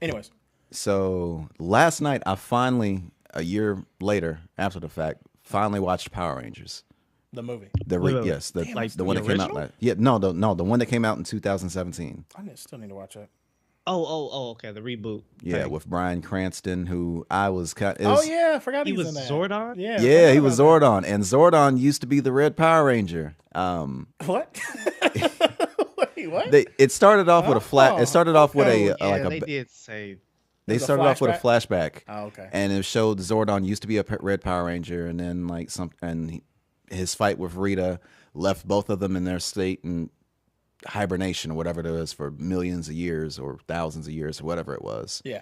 Anyways. So last night I finally, a year later, after the fact, finally watched Power Rangers. The movie. wait. Yes, the Like the one the that came out. original? The one that came out in 2017. Still need to watch it. Oh, okay, the reboot. Yeah, thing. with Bryan Cranston, who I was kind. Oh yeah, I forgot He he was was in that. Zordon? Yeah. I Yeah, forgot he was about Zordon, and Zordon used to be the Red Power Ranger. that. What? Wait, what? It started off with a flat. Oh, It started off with okay. a Yeah, like a. they did say They was a started off with a flashback. Oh, okay. And it showed Zordon used to be a Red Power Ranger, and then his fight with Rita left both of them in their state in hibernation or whatever it is for millions of years or thousands of years or whatever it was. Yeah.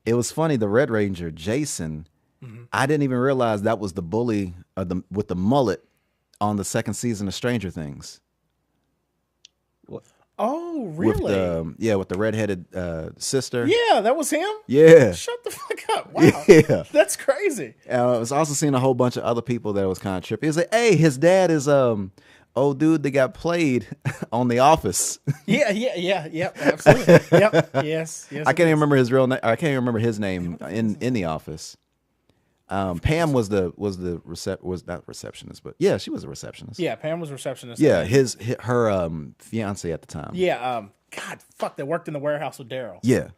It was funny. The Red Ranger, Jason, I didn't even realize that was the bully with the mullet on the second season of Stranger Things. Oh, really? With the redheaded sister. Yeah, that was him? Yeah. Shut the fuck up. Wow. Yeah. That's crazy. I was also seeing a whole bunch of other people that was kind of trippy. He was like, hey, his dad is old dude that got played on The Office. Yep, absolutely. Yep, yes. I can't even remember his real name. I can't even remember his name in The Office. Pam was not receptionist, but yeah, she was a receptionist. Yeah, Pam was receptionist. Yeah, her fiance at the time. Yeah, God, fuck, they worked in the warehouse with Daryl. Yeah.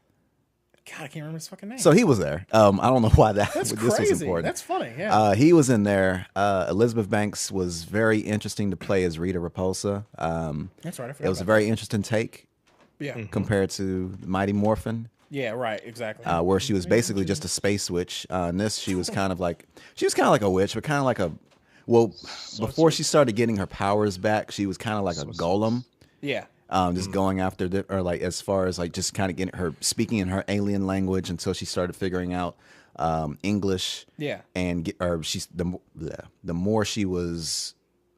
God, I can't remember his fucking name. So he was there. I don't know why That's this crazy. was important. That's funny, yeah. He was in there. Elizabeth Banks was very interesting to play as Rita Repulsa. That's right, I forgot It was a about very interesting take that. Yeah. compared to Mighty Morphin. Yeah, right, exactly. Where she was basically just a space witch. In this, she was kind of like a witch, but kind of like before she started getting her powers back, she was kind of like a golem. Yeah. just going after or like as far as like just kind of getting her speaking in her alien language until she started figuring out English. Yeah. And she's the more she was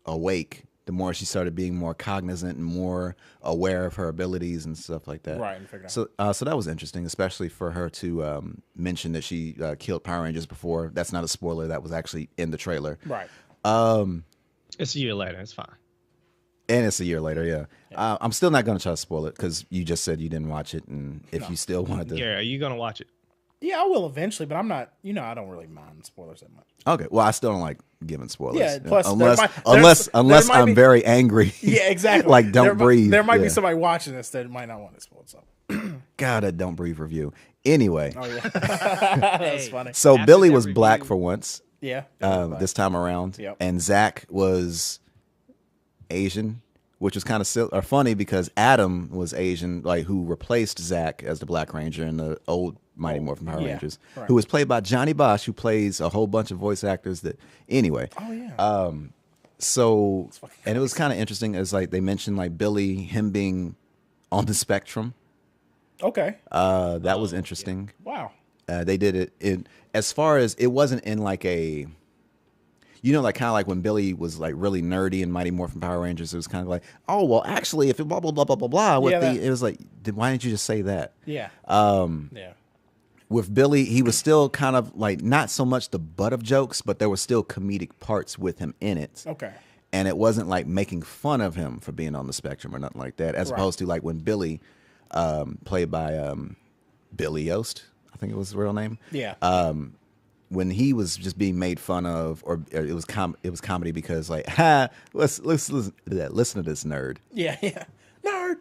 awake, the more she started being more cognizant and more aware of her abilities and stuff like that. Right. And so that was interesting, especially for her to mention that she killed Power Rangers before. That's not a spoiler. That was actually in the trailer. Right. It's a year later. It's fine. And it's a year later, yeah. I'm still not going to try to spoil it because you just said you didn't watch it, and if you still wanted to, Yeah, are you gonna watch it? Yeah, I will eventually, but I'm not. I don't really mind spoilers that much. Okay, well, I still don't like giving spoilers. Yeah, plus unless I'm very angry. Yeah, exactly. Like Don't Breathe. There might be somebody watching this that might not want to spoil something. God, a Don't Breathe review. Anyway. Oh yeah, that's funny. So Billy was black for once. Yeah. This time around. Yep. And Zach was Asian, which was kind of funny because Adam was Asian, like who replaced Zach as the Black Ranger in the old Mighty Morphin Power Rangers, right. who was played by Johnny Bosch, who plays a whole bunch of voice actors. Anyway. Oh yeah. So, and it was kind of interesting as like they mentioned like Billy, him being on the spectrum. Okay. That was interesting. Yeah. Wow. They did it in as far as it wasn't in like a. Like kind of like when Billy was like really nerdy in Mighty Morphin Power Rangers, it was kind of like, oh well, actually, if it blah blah blah blah blah blah, it was like, why didn't you just say that? Yeah. Yeah. With Billy, he was still kind of like not so much the butt of jokes, but there were still comedic parts with him in it. Okay. And it wasn't like making fun of him for being on the spectrum or nothing like that, as opposed to like when Billy, played by Billy Yost, I think it was his real name. Yeah. When he was just being made fun of, or it was comedy because like, listen to this nerd. Yeah, nerd.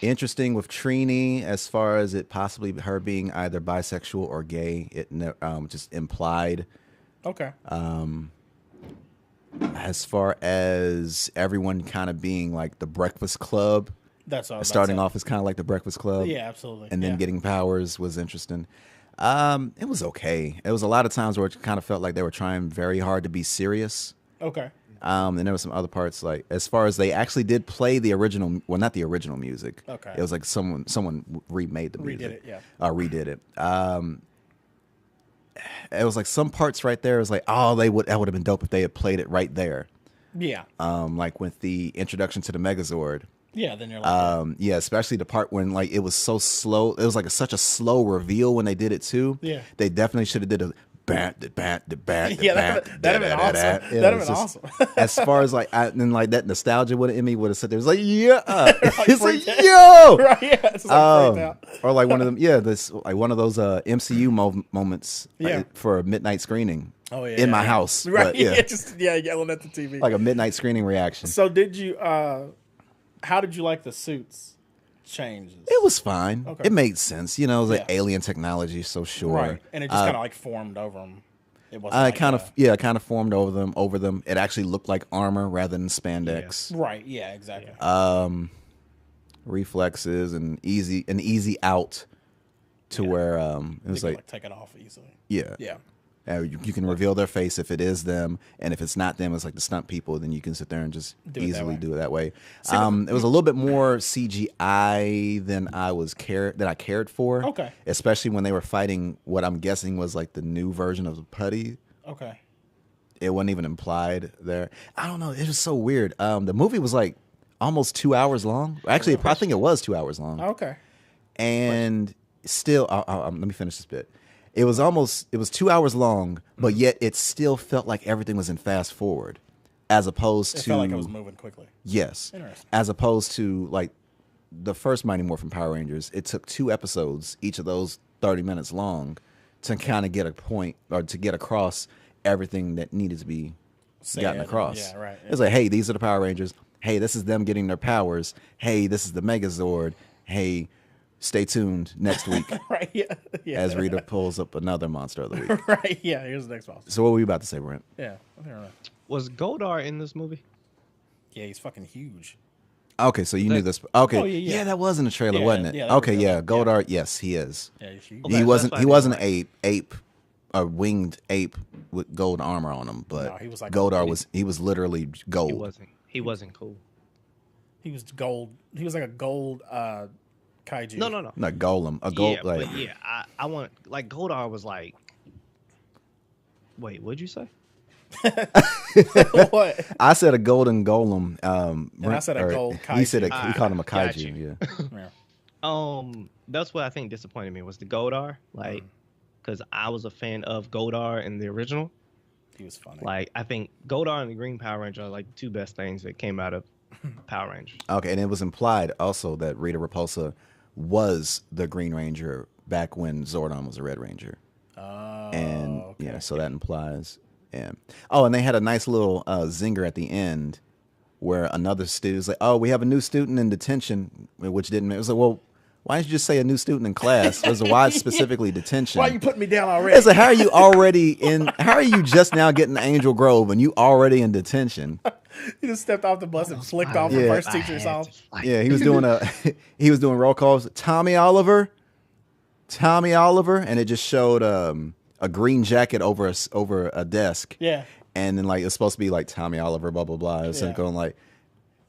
Interesting with Trini as far as it possibly her being either bisexual or gay. It just implied. Okay. As far as everyone kind of being like the Breakfast Club. That's all. Starting off as kind of like the Breakfast Club. Yeah, absolutely. And then getting powers was interesting. It was okay. It was a lot of times where it kind of felt like they were trying very hard to be serious. Okay. And there were some other parts like as far as they actually did play the original, well, not the original music. Okay. It was like someone remade the music. Redid it, yeah. Redid it. It was like some parts right there. It was like, oh, that would have been dope if they had played it right there. Yeah. Like with the introduction to the Megazord. Yeah, then you're like, yeah, especially the part when like it was so slow. It was like such a slow reveal when they did it too. Yeah, they definitely should have did a bat. Yeah, that'd have been awesome. That'd have been awesome. As far as like, and like that nostalgia would have in me would have said there was like, yeah, it's like out. yo, Right? Yeah, it's like freaked out. Or like one of them, yeah, this like one of those MCU moments, for a midnight screening. Oh yeah, in my house, right? But, yeah, just yelling at the TV, like a midnight screening reaction. So did you? How did you like the suits changes? It was fine. Okay. It made sense. It was like alien technology, so sure. Right. And it just kind of like formed over them. It wasn't kind of formed over them. It actually looked like armor rather than spandex. Yeah. Right. Yeah, exactly. Reflexes and easy out to where it was like take it off easily. Yeah. Yeah. You can reveal their face if it is them, and if it's not them, it's like the stunt people. Then you can sit there and just easily do it that way. It was a little bit more CGI than I cared for. Okay. Especially when they were fighting what I'm guessing was like the new version of the putty. Okay. It wasn't even implied there. I don't know. It was so weird. The movie was like almost 2 hours long. Actually, I think it was 2 hours long. Okay. And still, let me finish this bit. It was 2 hours long, but yet it still felt like everything was in fast forward, as opposed to. It felt like it was moving quickly. Yes. Interesting. As opposed to like the first Mighty Morphin Power Rangers, it took 2 episodes, each of those 30 minutes long, to kind of get a point or to get across everything that needed to be gotten across. Yeah, right. It's like, hey, these are the Power Rangers. Hey, this is them getting their powers. Hey, this is the Megazord. Hey. Stay tuned next week. Right, yeah. As Rita pulls up another monster of the week. Right, yeah. Here's the next monster. So what were you about to say, Brent? Yeah, I don't know. Was Goldar in this movie? Yeah, he's fucking huge. Okay, so you knew this. Okay, oh, yeah, that was in the trailer, wasn't it? Yeah, okay, yeah, Goldar. Yes, he is. Yeah, he's huge. He wasn't an ape, a winged ape with gold armor on him, but no, he was like Goldar was literally gold. He wasn't cool. He was gold. He was like a gold kaiju. No. Not Golem. A gold. Yeah, but yeah, I want like Goldar was like. Wait, what'd you say? What? I said a golden golem. And I said a gold kaiju. He said he called him a Got kaiju. you. Yeah. That's what I think disappointed me was the Goldar, like, because I was a fan of Goldar in the original. He was funny. Like, I think Goldar and the Green Power Ranger are like the two best things that came out of Power Rangers. Okay, and it was implied also that Rita Repulsa was the Green Ranger back when Zordon was a Red Ranger. Oh, And okay. yeah, so that implies. And and they had a nice little zinger at the end where another student was like, "Oh, we have a new student in detention," which didn't. It was like, well, why didn't you just say a new student in class? There's a why specifically detention. Why you putting me down already? It's like, how are you already in? How are you just now getting to Angel Grove and you already in detention? He just stepped off the bus and flicked off the first teacher's off. Yeah, he was doing roll calls. Tommy Oliver, and it just showed a green jacket over a desk. Yeah. And then like it's supposed to be like Tommy Oliver, blah blah blah. It's like going like,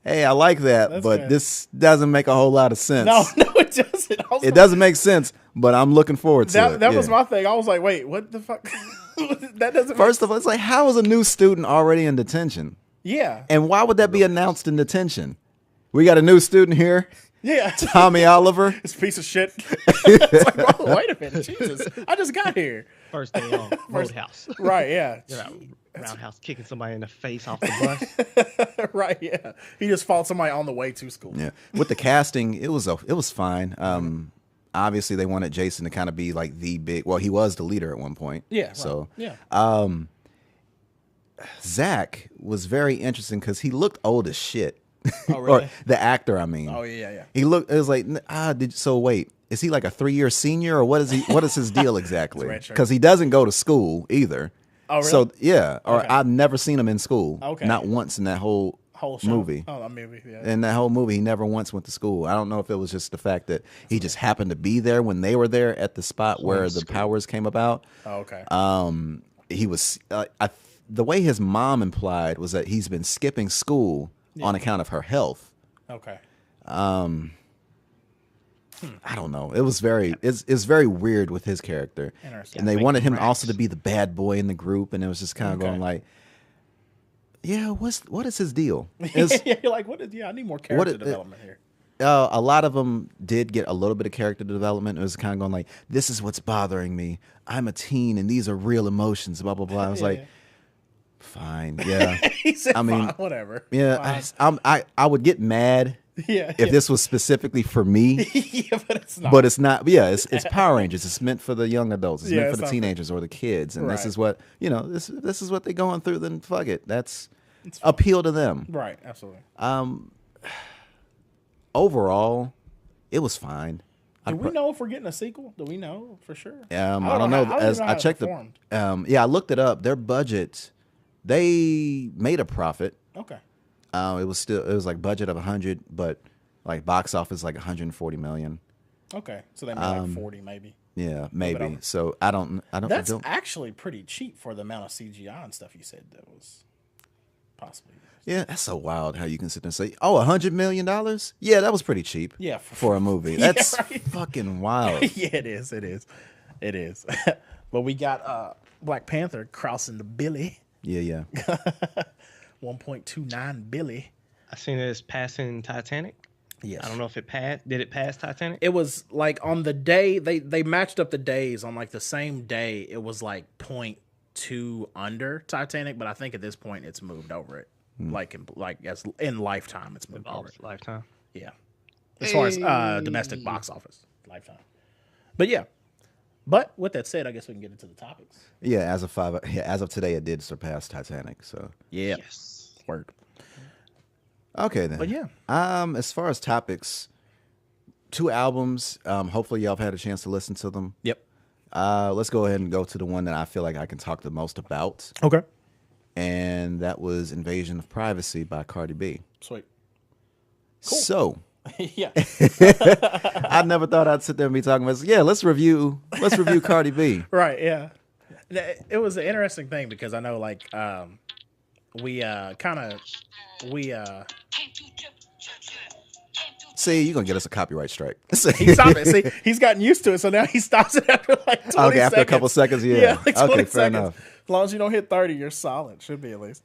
hey, I like that, That's but good. this doesn't make a whole lot of sense. No, it doesn't. It doesn't make sense, but I'm looking forward to it. That was Yeah. my thing. I was like, wait, what the fuck? That doesn't. First of all, it's like, how is a new student already in detention? Yeah. And why would that be announced in detention? We got a new student here, Yeah. Tommy Oliver. This piece of shit. It's like, oh, wait a minute, Jesus! I just got here. First day on Roadhouse. Right? Yeah. Roundhouse kicking somebody in the face off the bus. Right. Yeah. He just fought somebody on the way to school. Yeah, with the casting, it was fine. Obviously, they wanted Jason to kind of be like the big. Well, he was the leader at one point. Yeah. Right. So yeah. Zach was very interesting because he looked old as shit. Oh, really? Or the actor, I mean. Oh yeah. He looked. It was like so wait, is he like a 3-year senior or what is he? What is his deal exactly? Red shirt. Because he doesn't go to school either. Oh, really? So yeah, or Okay. I've never seen him in school. Okay. Not once in that whole Whole show. movie. Oh, a movie. Yeah. In that whole movie, he never once went to school. I don't know if it was just the fact that he just happened to be there when they were there at the spot where the powers came about. Oh, okay. He was the way his mom implied was that he's been skipping school on account of her health. Okay. I don't know. It was it's very weird with his character. Interesting. And they Make wanted him him also raps. to be the bad boy in the group, and it was just kind of going like, yeah, what is his deal? Is- Yeah, you're like, what is? Yeah, I need more character development here. a lot of them did get a little bit of character development. It was kind of going like, this is what's bothering me. I'm a teen, and these are real emotions. Blah blah blah. I was Yeah. like, fine, yeah, He said, I mean, fine, whatever. yeah. Fine. I would get mad Yeah. if this was specifically for me. Yeah, but it's not. But it's not. Yeah, it's Power Rangers. It's meant for the young adults. It's Yeah, meant it's for the not for- teenagers or the kids. And this Right. is what This is what they're going through. Then fuck it. That's appeal to them. Right. Absolutely. Overall, it was fine. Do we know if we're getting a sequel? Do we know for sure? I don't know. As I checked I looked it up. Their budget, they made a profit. Okay. It was like budget of 100, but like box office like 140 million. Okay. So they made like 40 maybe. Yeah, maybe. over. So I don't. That's actually pretty cheap for the amount of CGI and stuff you said that was possibly. Yeah, that's so wild how you can sit there and say, "Oh, $100 million? Yeah, that was pretty cheap." Yeah, for a movie. Yeah, That's right. fucking wild. Yeah, it is. It is. It is. But we got Black Panther crossing the Billy. Yeah. 1.29 Billy. I seen it as passing Titanic. Yes. I don't know if it passed. Did it pass Titanic? It was like on the day they matched up the days on like the same day. It was like 0.2 under Titanic, but I think at this point it's moved over it. Like in Lifetime, it's moved over it. Lifetime. Yeah, as far as domestic box office, Lifetime. But yeah. But with that said, I guess we can get into the topics. Yeah, as of today, it did surpass Titanic. So Yeah. Yes. Word. okay then. But yeah. As far as topics, 2 albums. Hopefully y'all have had a chance to listen to them. Yep. Let's go ahead and go to the one that I feel like I can talk the most about, Okay. and that was "Invasion of Privacy" by Cardi B. Sweet. So Yeah. I never thought I'd sit there and be talking about. Yeah, let's review Cardi B. Right. Yeah. It was an interesting thing because I know like we See, you're gonna get us a copyright strike. he stopped it. See, he's gotten used to it, so now he stops it after like 20 okay, after seconds. a couple seconds, yeah. Like 20 okay, fair seconds. enough. As long as you don't hit 30, you're solid. Should be at least.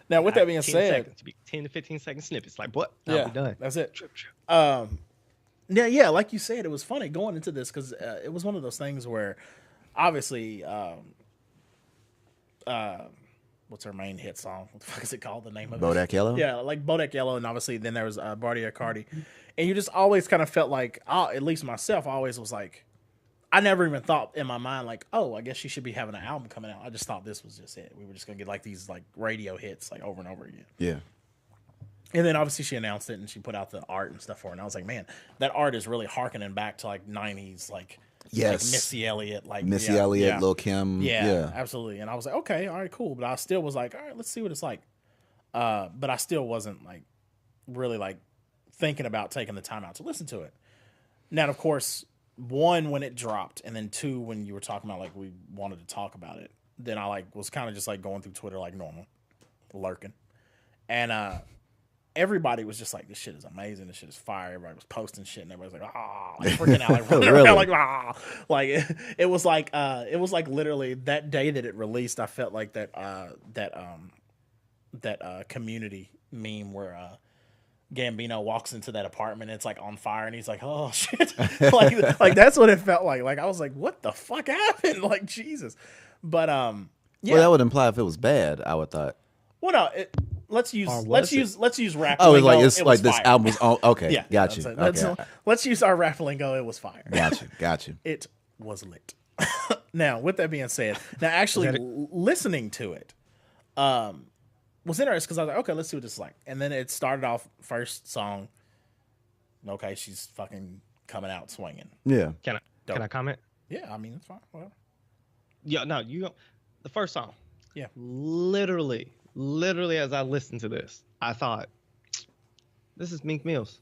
Now, with that being 10 said, seconds, 10 to 15 second snippets. Like what? Now yeah, we're done. that's it. Trip, trip. Yeah, like you said, it was funny going into this because it was one of those things where, obviously, what's her main hit song? What the fuck is it called? The name of it? Bodak Yellow? Yeah, like Bodak Yellow, and obviously then there was Cardi. And you just always kind of felt like, at least myself, I always was like, I never even thought in my mind like, oh, I guess she should be having an album coming out. I just thought this was just it. We were just gonna get like these like radio hits like over and over again. Yeah. And then obviously she announced it and she put out the art and stuff for it. And I was like, man, that art is really harkening back to like 90s, like Missy Elliott, Elliott, Lil Kim. Yeah, absolutely. And I was like, okay, all right, cool. But I still was like, all right, let's see what it's like. But I still wasn't like really like thinking about taking the time out to listen to it. Now, of course, one, when it dropped, and then two, when you were talking about like we wanted to talk about it, then I like was kind of just like going through Twitter like normal, lurking. And everybody was just like, this shit is amazing, this shit is fire. Everybody was posting shit and everybody's like, like freaking out, like running around like, like it was like literally that day that it released, I felt like that community meme where Gambino walks into that apartment and it's like on fire and he's like, oh shit. like that's what it felt like. Like I was like, what the fuck happened? Like Jesus. But yeah. Well, that would imply if it was bad, I would thought. Well, no, let's use rap. Oh, lingo. like it's it like was this fire. album was okay. Yeah, got you. Let's use our rap lingo. It was fire. Got you. It was lit. Now, with that being said, now actually listening to it was interesting because I was like, okay, let's see what this is like. And then it started off first song. Okay, she's fucking coming out swinging. Yeah. Can I comment? Yeah, I mean it's fine. Whatever. Yeah, no, the first song. Yeah. Literally as I listened to this, I thought, this is Meek Mill's.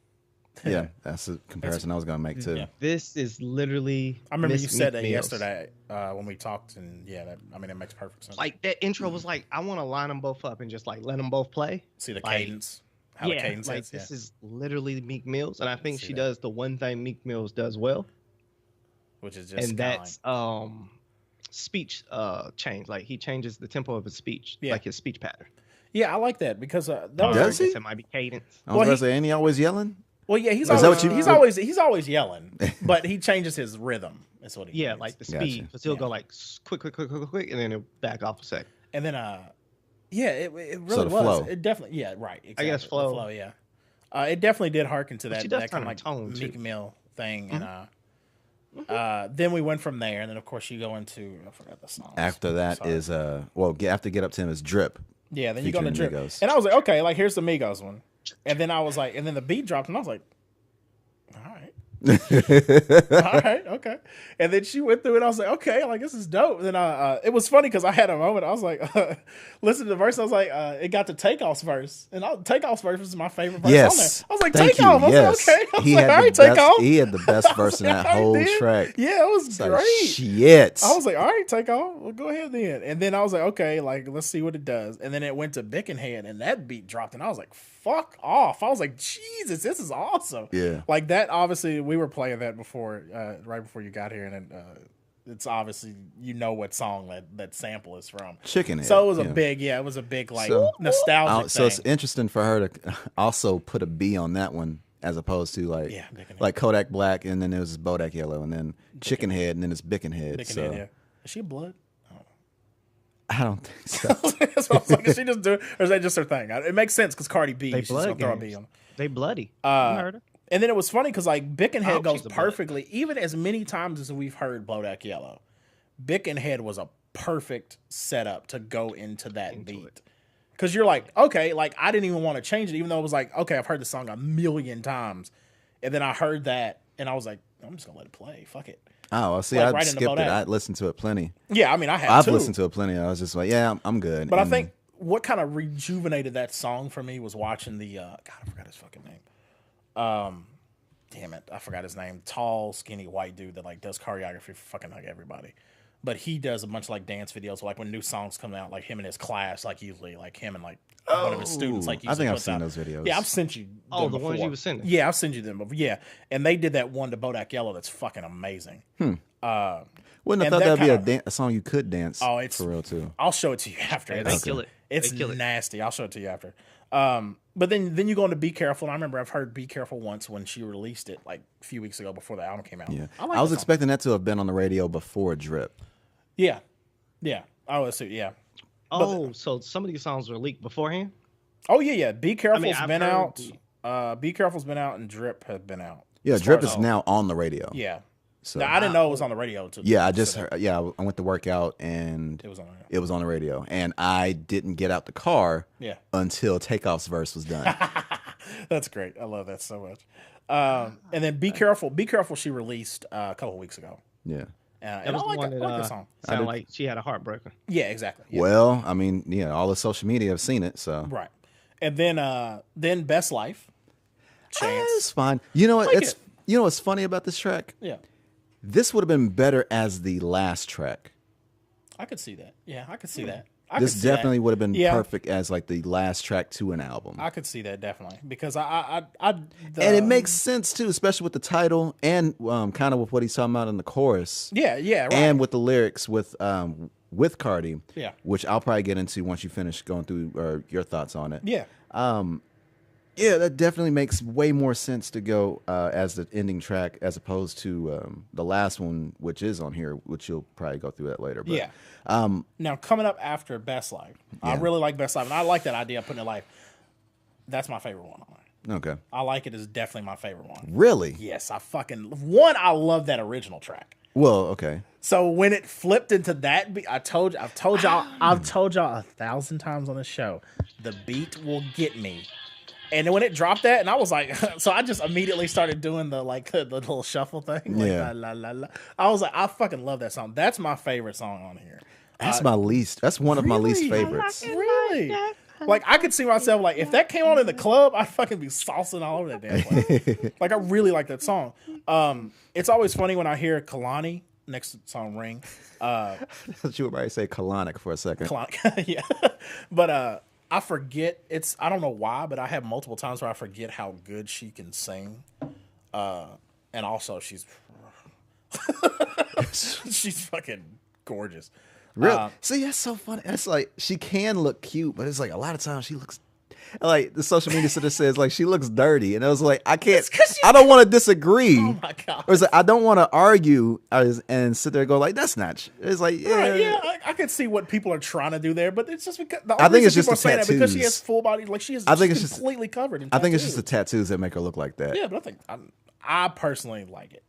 Yeah, that's a comparison I was gonna make too. Yeah. This is literally. I remember you said Meek that Mill's. yesterday when we talked, and yeah, it makes perfect sense. Like that intro was like, I want to line them both up and just like let them both play. See the like, cadence, how the cadence like is. this is literally Meek Mill's, and I think she does the one thing Meek Mill's does well, which is just and that's speech change. Like he changes the tempo of his speech, like his speech pattern. Yeah, I like that because does he? It might be cadence. I was gonna say, ain't he always yelling? Well, yeah, he's always yelling, but he changes his rhythm. That's what he means. Like the speed, because he'll go like quick, and then he'll back off a sec. And then it really was. Flow. It definitely, right. Exactly. I guess flow. The flow, yeah. It definitely did harken to that kind of like tone Meek Mill thing, and then we went from there, and then of course you go into I forgot the song. After that is after Get Up to Him is Drip. Yeah, then you go to Drip, Migos. and I was like, okay, like here's the Migos one, and then I was like, and then the beat dropped, and I was like, all right. All right, okay. And then she went through it. I was like, okay, like this is dope. And then it was funny because I had a moment. I was like, listen to the verse. I was like, it got to Takeoff's verse, and Takeoff's verse was my favorite verse on there. I was like, Takeoff. I was like, okay. I was like, all right, Takeoff. He had the best verse in that whole track. Yeah, it was great. Like, shit. I was like, all right, Takeoff. Well, go ahead then. And then I was like, okay, like let's see what it does. And then it went to Bickenhead, and that beat dropped, and I was like, fuck off. I was like, Jesus, this is awesome. Yeah. Like that, obviously, we were playing that before, right before you got here, and it's obviously, what song that sample is from. Chickenhead. So it was a big, like, nostalgic thing. So it's interesting for her to also put a B on that one as opposed to like Kodak Black, and then there was Bodak Yellow, and then Chickenhead, and then it's Bickenhead. So. Yeah. Is she a blood? I don't think so. That's what I was like, is she just do it, or is that just her thing? It makes sense because Cardi B, she's gonna throw a B on. They bloody. Heard her. And then it was funny because like Bickenhead goes perfectly, even as many times as we've heard Bodak Yellow. Bickenhead was a perfect setup to go into that beat. Because you're like, okay, like I didn't even want to change it, even though it was like, okay, I've heard the song a million times. And then I heard that and I was like, I'm just gonna let it play. Fuck it. Oh, well, see, like, I skipped it. I listened to it plenty. Yeah, I mean, I've listened to it plenty. I was just like, yeah, I'm good. But I think what kind of rejuvenated that song for me was watching the God, I forgot his fucking name. Damn it, I forgot his name. Tall, skinny, white dude that like does choreography for fucking like everybody. but he does a bunch of like dance videos. Like when new songs come out, like him and his class, like usually like him and like one of his students. Like I think I've puts seen out. those videos. Yeah, I've sent you. Oh, the before. ones you were sending. Yeah, I've sent you them. Yeah, and they did that one to Bodak Yellow. That's fucking amazing. Wouldn't have and thought that'd that be a song you could dance. Oh, it's for real too. I'll show it to you after. Yeah, they kill it. It's They kill it. nasty. I'll show it to you after. But then you go into Be Careful. And I remember I've heard Be Careful once when she released it like a few weeks ago before the album came out. Yeah, I, like I was that song. expecting that to have been on the radio before Drip. Yeah. I would say yeah. Oh, so some of these songs were leaked beforehand? Oh yeah. Be Careful's I've been heard out. Be Careful's been out and Drip has been out. Yeah, As far Drip as- is now on the radio. Yeah. So Now, I didn't know it was on the radio until yeah, I just heard, I went to work out and it was on the radio. it was on the radio, and I didn't get out the car Yeah. until Takeoff's verse was done. That's great. I love that so much. And then Be Careful. Be Careful she released a couple weeks ago. Yeah. That And was I like one that, that I like that song. sounded like she had a heartbreaker. Yeah, exactly. Yeah. Well, I mean, yeah, all the social media have seen it, so Right. And then Best Life. Chance. it's fine. You know what? Like It's it. you know what's funny about this track? Yeah. This would have been better as the last track. I could see that. Yeah, I could see that. This definitely would have been Yeah. perfect as like the last track to an album. I could see that definitely because And it makes sense too, especially with the title and kind of with what he's talking about in the chorus. yeah, right. And with the lyrics with Cardi, Yeah. which I'll probably get into once you finish going through your thoughts on it. yeah. Yeah, that definitely makes way more sense to go as the ending track as opposed to the last one, which is on here, which you'll probably go through that later. But, Yeah. Now coming up after Best Life, I Yeah. really like Best Life, and I like that idea of putting it life. That's my favorite one. Okay. I like it. It's definitely my favorite one. Really? Yes, I love that original track. Well, okay. So when it flipped into that beat, I've told y'all 1,000 times on the show, the beat will get me. And then when it dropped that, and I was like, so I just immediately started doing the little shuffle thing. Like, Yeah. la, la, la, la. I was like, I fucking love that song. That's my favorite song on here. That's that's one of my least Really? favorites. Really? Like, I could see myself, like, if that came on in the club, I'd fucking be salsing all over that damn place. Like, I really like that song. It's always funny when I hear Kalani next to the song Ring. I thought you were about to say colonic for a second. Kalani, yeah. But I forget, I don't know why, but I have multiple times where I forget how good she can sing. And also, she's fucking gorgeous. Really? See, that's so funny. It's like she can look cute, but it's like a lot of times she looks like the social media sort of says like she looks dirty, and I was like, I can't. I don't want to disagree. Oh my god! Or it's like I don't want to argue and sit there and go like that's not. It's like yeah, Right, yeah, I can see what people are trying to do there, but it's just because I think it's just people the are saying that because she tattoos. has full body, like she is. I think she's it's just- completely covered in I think it's just the tattoos. tattoos that make her look like that. Yeah, but I personally like it.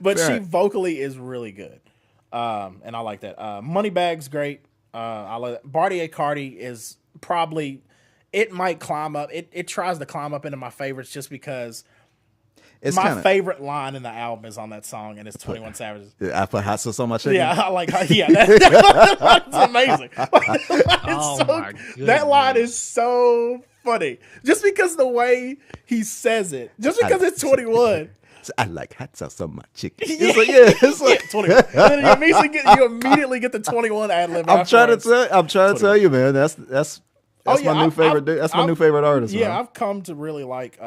But Fair. she vocally is really good, and I like that. Moneybag's great. I like that. Bartier Cardi is probably. It might climb up. It tries to climb up into my favorites just because It's my kinda, favorite line in the album is on that song, and it's 21 Savage's. I put hot sauce on my chicken. Yeah, I like how, yeah, that's amazing. Oh, my that line goodness. is so funny. Just because the way he says it, just because it's 21. So I like hot sauce on my chicken. Yeah. It's like yeah, it's like 21. And then you immediately get the 21 ad lib. I'm trying to tell you, man. That's Oh, yeah, my new favorite. That's my new favorite artist. Yeah, man. I've come to really like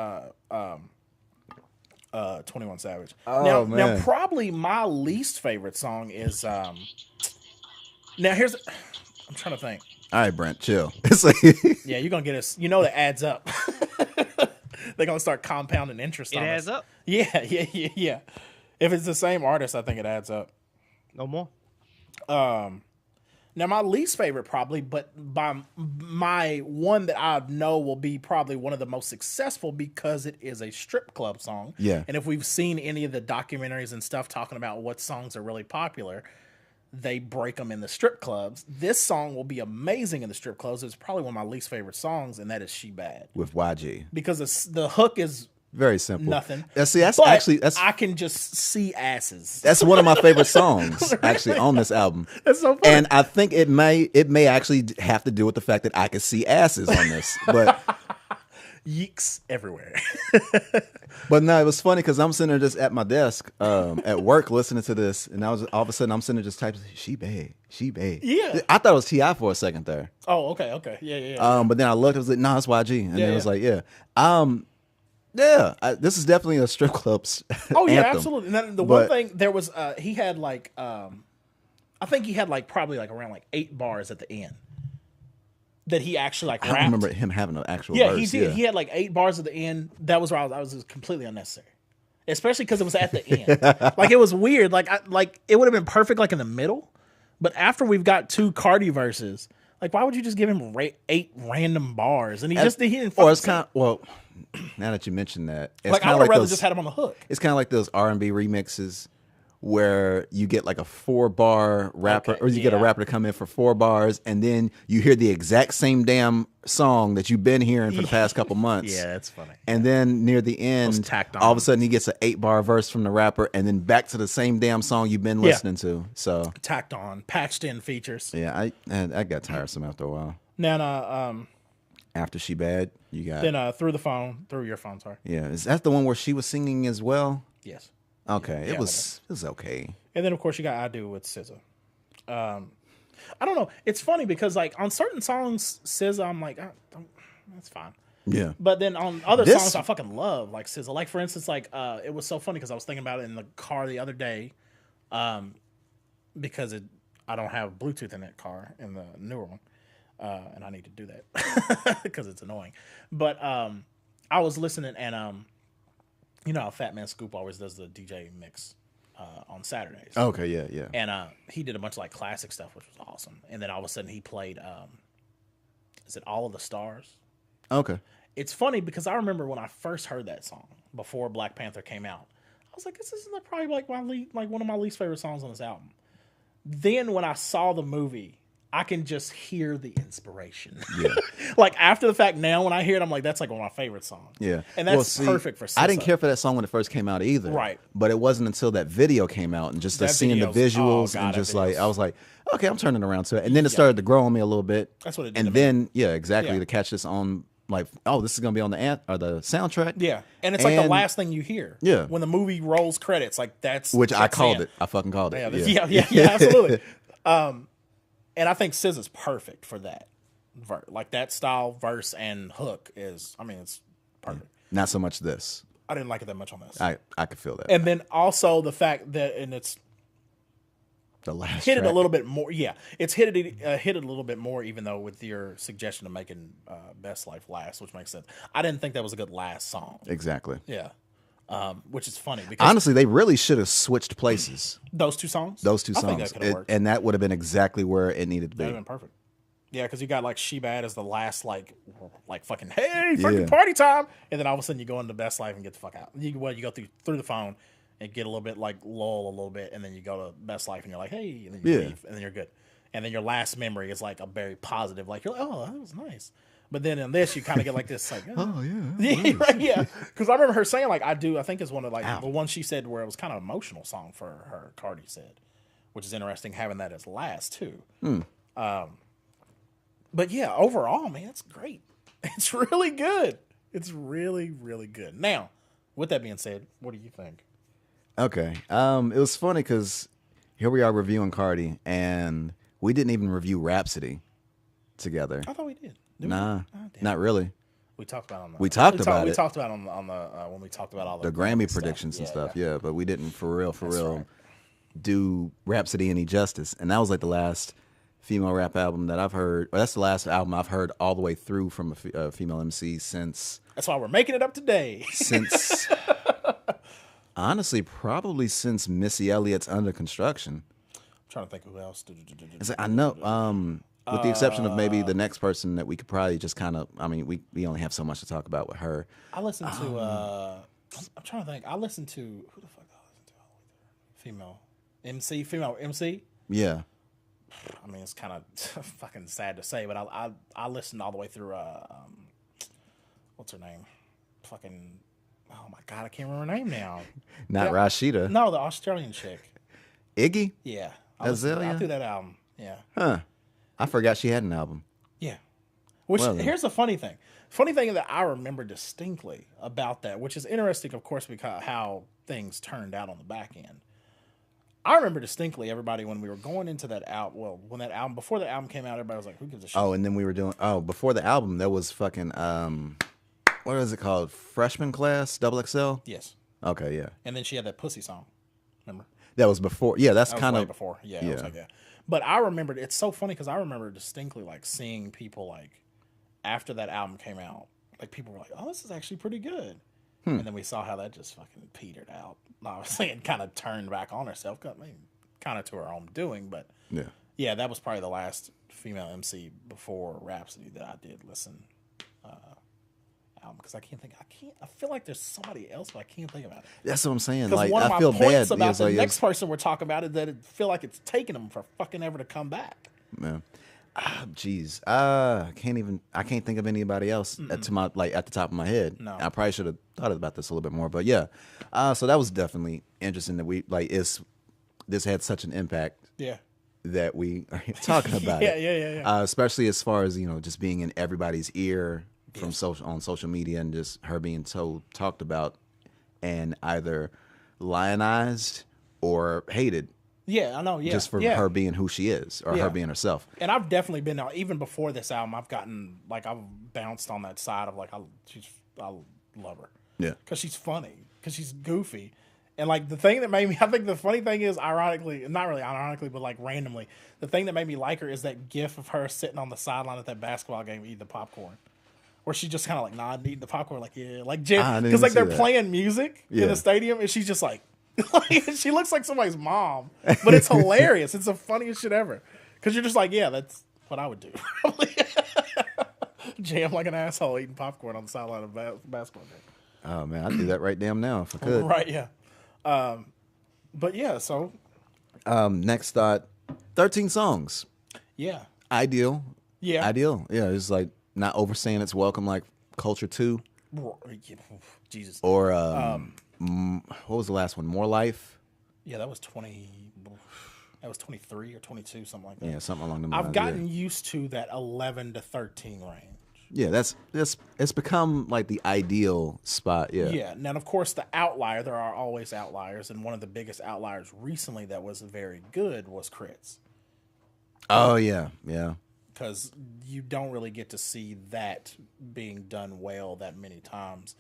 21 Savage. Oh, Now man. probably my least favorite song is now here's I'm trying to think. All right, Brent, chill. It's like Yeah, you're gonna get us. You know that adds up. They're gonna start compounding interest. It on adds us. up. Yeah. If it's the same artist, I think it adds up. No more. Now my least favorite probably, but by my one that I know will be probably one of the most successful because it is a strip club song. Yeah. And if we've seen any of the documentaries and stuff talking about what songs are really popular, they break them in the strip clubs. This song will be amazing in the strip clubs. It's probably one of my least favorite songs, and that is She Bad. with YG. Because the hook is Very simple. nothing. That's But I can just see asses. that's one of my favorite songs actually on this album. That's so funny. And I think it may actually have to do with the fact that I can see asses on this. But Yeeks everywhere. But no, it was funny because I'm sitting there just at my desk at work listening to this, and I was all of a sudden I'm sitting there just typing, "She bae, she bae." Yeah. I thought it was T.I. for a second there. Oh, okay, yeah. But then I looked, I was like, "No, it's YG," and then it was like, "Yeah, this is definitely a strip club's Oh yeah, anthem. absolutely. And one thing there was, he had like, I think he had like probably like around like 8 bars at the end that he actually like I rapped. don't remember him having an actual Yeah, verse. he did. He had like 8 bars at the end. That was where I was just completely unnecessary, especially because it was at the end. Like it was weird. Like it would have been perfect like in the middle, but after we've got 2 Cardi verses, like why would you just give him 8 random bars? And he didn't. Or it's kind of, well, now that you mentioned that, it's like I would have rather just had him on the hook. It's kind of like those R&B remixes where you get like a 4-bar rapper, or you get a rapper to come in for 4 bars, and then you hear the exact same damn song that you've been hearing for the past couple months. Yeah, that's funny. And then near the end, tacked on. all of a sudden he gets an 8-bar verse from the rapper, and then back to the same damn song you've been listening to. So tacked on, patched in features. yeah, I got tiresome after a while. Now, After She Bad, you got then through your phone. Sorry. yeah. Is that the one where she was singing as well? Yes. Okay, Yeah, it was okay. And then of course you got I Do with SZA. I don't know. It's funny because like on certain songs, SZA, I'm like, that's fine. Yeah. But then on other songs, I fucking love like SZA. Like for instance, like it was so funny because I was thinking about it in the car the other day, because I don't have Bluetooth in that car in the newer one, and I need to do that because it's annoying. But I was listening and you know how Fat Man Scoop always does the DJ mix on Saturdays. Okay, yeah. And he did a bunch of like classic stuff, which was awesome. And then all of a sudden he played, is it All of the Stars? Okay. It's funny because I remember when I first heard that song before Black Panther came out, I was like, this is probably like one of my least favorite songs on this album. Then when I saw the movie, I can just hear the inspiration. Yeah. Like after the fact, now when I hear it, I'm like, that's like one of my favorite songs. Yeah. And that's perfect for SZA. I didn't care for that song when it first came out either. Right. But it wasn't until that video came out and just seeing the visuals and just like, I was like, okay, I'm turning around to it. And then it started to grow on me a little bit. That's what it did. And then, exactly, to catch this on like, oh, this is going to be on the soundtrack. Yeah. And it's like the last thing you hear. Yeah. When the movie rolls credits, like that's. Which I called it. I fucking called it. Yeah, absolutely. And I think SZA's perfect for that. Like that style verse and hook is, I mean, it's perfect. Not so much this. I didn't like it that much on this. I could feel that. And then also the fact that, and it's the last hit track. it a little bit more. Yeah, it's hit it a little bit more, even though with your suggestion of making Best Life last, which makes sense. I didn't think that was a good last song. Exactly. Yeah. Which is funny because honestly, they really should have switched places. Those two songs. I think that could have worked. And that would have been exactly where it needed to be. That would have been perfect. Yeah, because you got like She Bad as the last like fucking party time, and then all of a sudden you go into Best Life and get the fuck out. You go through the phone and get a little bit like lull a little bit, and then you go to Best Life and you're like, hey, and then you leave, and then you're good. And then your last memory is like a very positive, like you're like, oh, that was nice. But then in this, you kind of get like this, like, oh yeah, yeah, right, yeah. Because I remember her saying like, I think it's one of like the one she said where it was kind of emotional song for her. Cardi said, which is interesting having that as last too. But yeah, overall, man, it's great. It's really good. It's really, really good. Now, with that being said, what do you think? Okay, it was funny because here we are reviewing Cardi, and we didn't even review Rhapsody together. I thought we did. Nah, not really. We talked about it on the, we talked about it. We talked about it on the when we talked about all the Grammy predictions and stuff. Yeah, but we didn't for real do Rhapsody any justice. And that was like the last female rap album that I've heard. Or that's the last album I've heard all the way through from a female MC since. That's why we're making it up today. Since honestly, probably since Missy Elliott's Under Construction. I'm trying to think who else. I know. With the exception of maybe the next person that we could probably just kind of, I mean, we only have so much to talk about with her. I listened to, I'm trying to think. I listened to, who the fuck did I listen to? Female MC? Yeah. I mean, it's kind of fucking sad to say, but I listened all the way through, what's her name? Fucking, oh my God, I can't remember her name now. Not Rashida. No, the Australian chick. Iggy? Yeah. Azalea? I threw that album. Yeah. Huh. I forgot she had an album. Yeah. Which Well, then. here's the funny thing. Funny thing that I remember distinctly about that, which is interesting, of course, because how things turned out on the back end. I remember distinctly everybody when we were going into that album. Well, when that album before the album came out, everybody was like, "Who gives a shit?" Oh, and then we were doing. Oh, before the album, there was fucking. What is it called? Freshman class, Double XL. Yes. Okay, yeah. And then she had that pussy song. Remember? That was before. Yeah, that's That kind was way of before. Yeah, yeah. it was like that. But I remembered. It's so funny because I remember distinctly like seeing people like after that album came out, like people were like, "Oh, this is actually pretty good." And then we saw how that just fucking petered out. Obviously, and kind of turned back on herself. I mean, kind of to her own doing, but yeah, that was probably the last female MC before Rhapsody that I did listen album because I feel like there's somebody else, but I can't think about it. That's what I'm saying. Because Like one of I my feel points bad about because the like, next person we're talking about is that it feel like it's taking them for fucking ever to come back. Man. Jeez. I can't think of anybody else at the top of my head. No. I probably should have thought about this a little bit more, but yeah. So that was definitely interesting that we this had such an impact. Yeah. That we are talking about Yeah, it. yeah. Especially as far as, just being in everybody's ear from on social media and just her being so talked about and either lionized or hated. Yeah, I know. Yeah, just for her being who she is or her being herself. And I've definitely been even before this album. I've gotten like I've bounced on that side of like I love her. Yeah, because she's funny, because she's goofy, and like the thing that made me. I think the funny thing is, ironically, not really ironically, but like randomly, the thing that made me like her is that gif of her sitting on the sideline at that basketball game eating the popcorn. Where she just kind of like nodding, eating the popcorn, like yeah, like Jim, because like they're playing music in the stadium, and she's just like, she looks like somebody's mom, but it's hilarious. It's the funniest shit ever, because you're just like, yeah, that's what I would do. Jam like an asshole eating popcorn on the sideline of a basketball game. Oh man, I'd do that right damn now if I could. Right, yeah. But yeah, so next thought, 13 songs. Yeah. Ideal. Yeah. Ideal. Yeah, it's like not overstaying its welcome like Culture 2. Jesus. Or what was the last one? More Life? Yeah, that was 23 or 22, something like that. Yeah, something along the lines. I've gotten used to that 11 to 13 range. Yeah, it's become like the ideal spot. Yeah. Yeah. Now, of course, the outlier, there are always outliers, and one of the biggest outliers recently that was very good was Crits. Oh yeah, yeah. Because you don't really get to see that being done well that many times.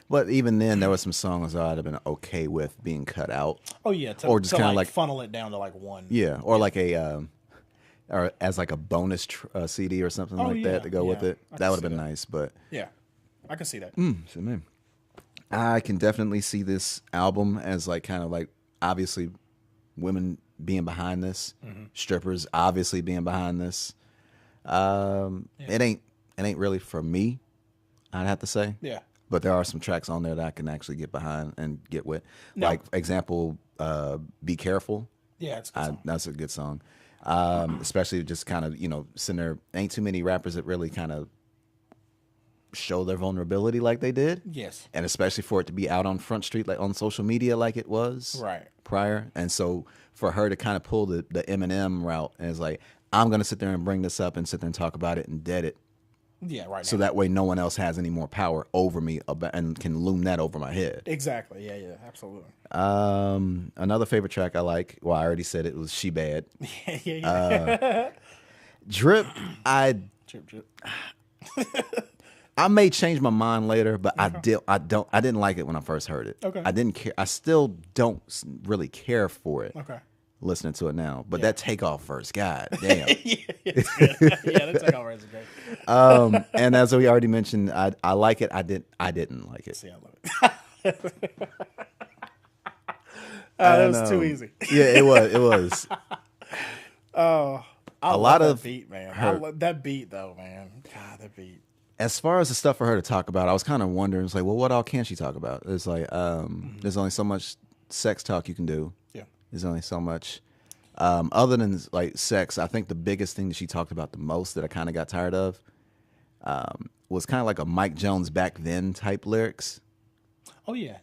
But even then, there were some songs I'd have been okay with being cut out. Oh yeah, or just kind of like funnel it down to like one. Yeah, or like or as like a bonus CD or something that to go with it. That would have been nice. But yeah, I can see that. So, man, I can definitely see this album as like kind of like obviously women being behind this, strippers obviously being behind this. It ain't really for me, I'd have to say. Yeah. But there are some tracks on there that I can actually get behind and get with. No. Like example, Be Careful. Yeah, it's a good song. That's a good song. Especially just kind of, sitting there. Ain't too many rappers that really kind of show their vulnerability like they did. Yes. And especially for it to be out on Front Street, like on social media like it was prior. And so for her to kind of pull the Eminem route and it's like, I'm going to sit there and bring this up and sit there and talk about it and dead it. Yeah, right. So that way no one else has any more power over me and can loom that over my head. Exactly. Yeah, absolutely. Another favorite track I like, well, I already said it was She Bad. Yeah. Drip, Drip. I may change my mind later, but I didn't like it when I first heard it. Okay. I didn't care. I still don't really care for it. Okay. Listening to it now, but that takeoff verse, god damn. That takeoff verse is great. And as we already mentioned, I like it. I didn't like it. See, I love it. That was too easy. Yeah, it was. Oh, I love that beat, man. That beat, though, man. God, that beat. As far as the stuff for her to talk about, I was kind of wondering, it's like, well, what all can she talk about? It's like, there's only so much sex talk you can do. Yeah. There's only so much. Other than like sex, I think the biggest thing that she talked about the most that I kind of got tired of was kind of like a Mike Jones back then type lyrics. Oh yeah.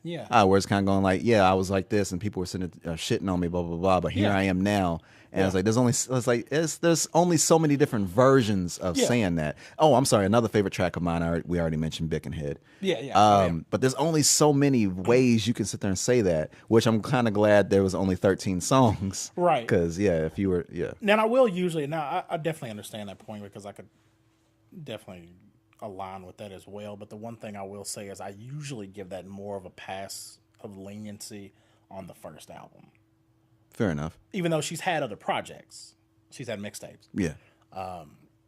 Where it's kind of going like, yeah, I was like this, and people were sitting shitting on me, blah blah blah. But here I am now, and it's like there's only so many different versions of saying that. Oh, I'm sorry. Another favorite track of mine, we already mentioned Bickenhead. Yeah. But there's only so many ways you can sit there and say that, which I'm kind of glad there was only 13 songs. Right. Because if you were Now I will usually I definitely understand that point because I could definitely align with that as well. But the one thing I will say is I usually give that more of a pass of leniency on the first album. Fair enough. Even though she's had other projects, she's had mixtapes. Yeah.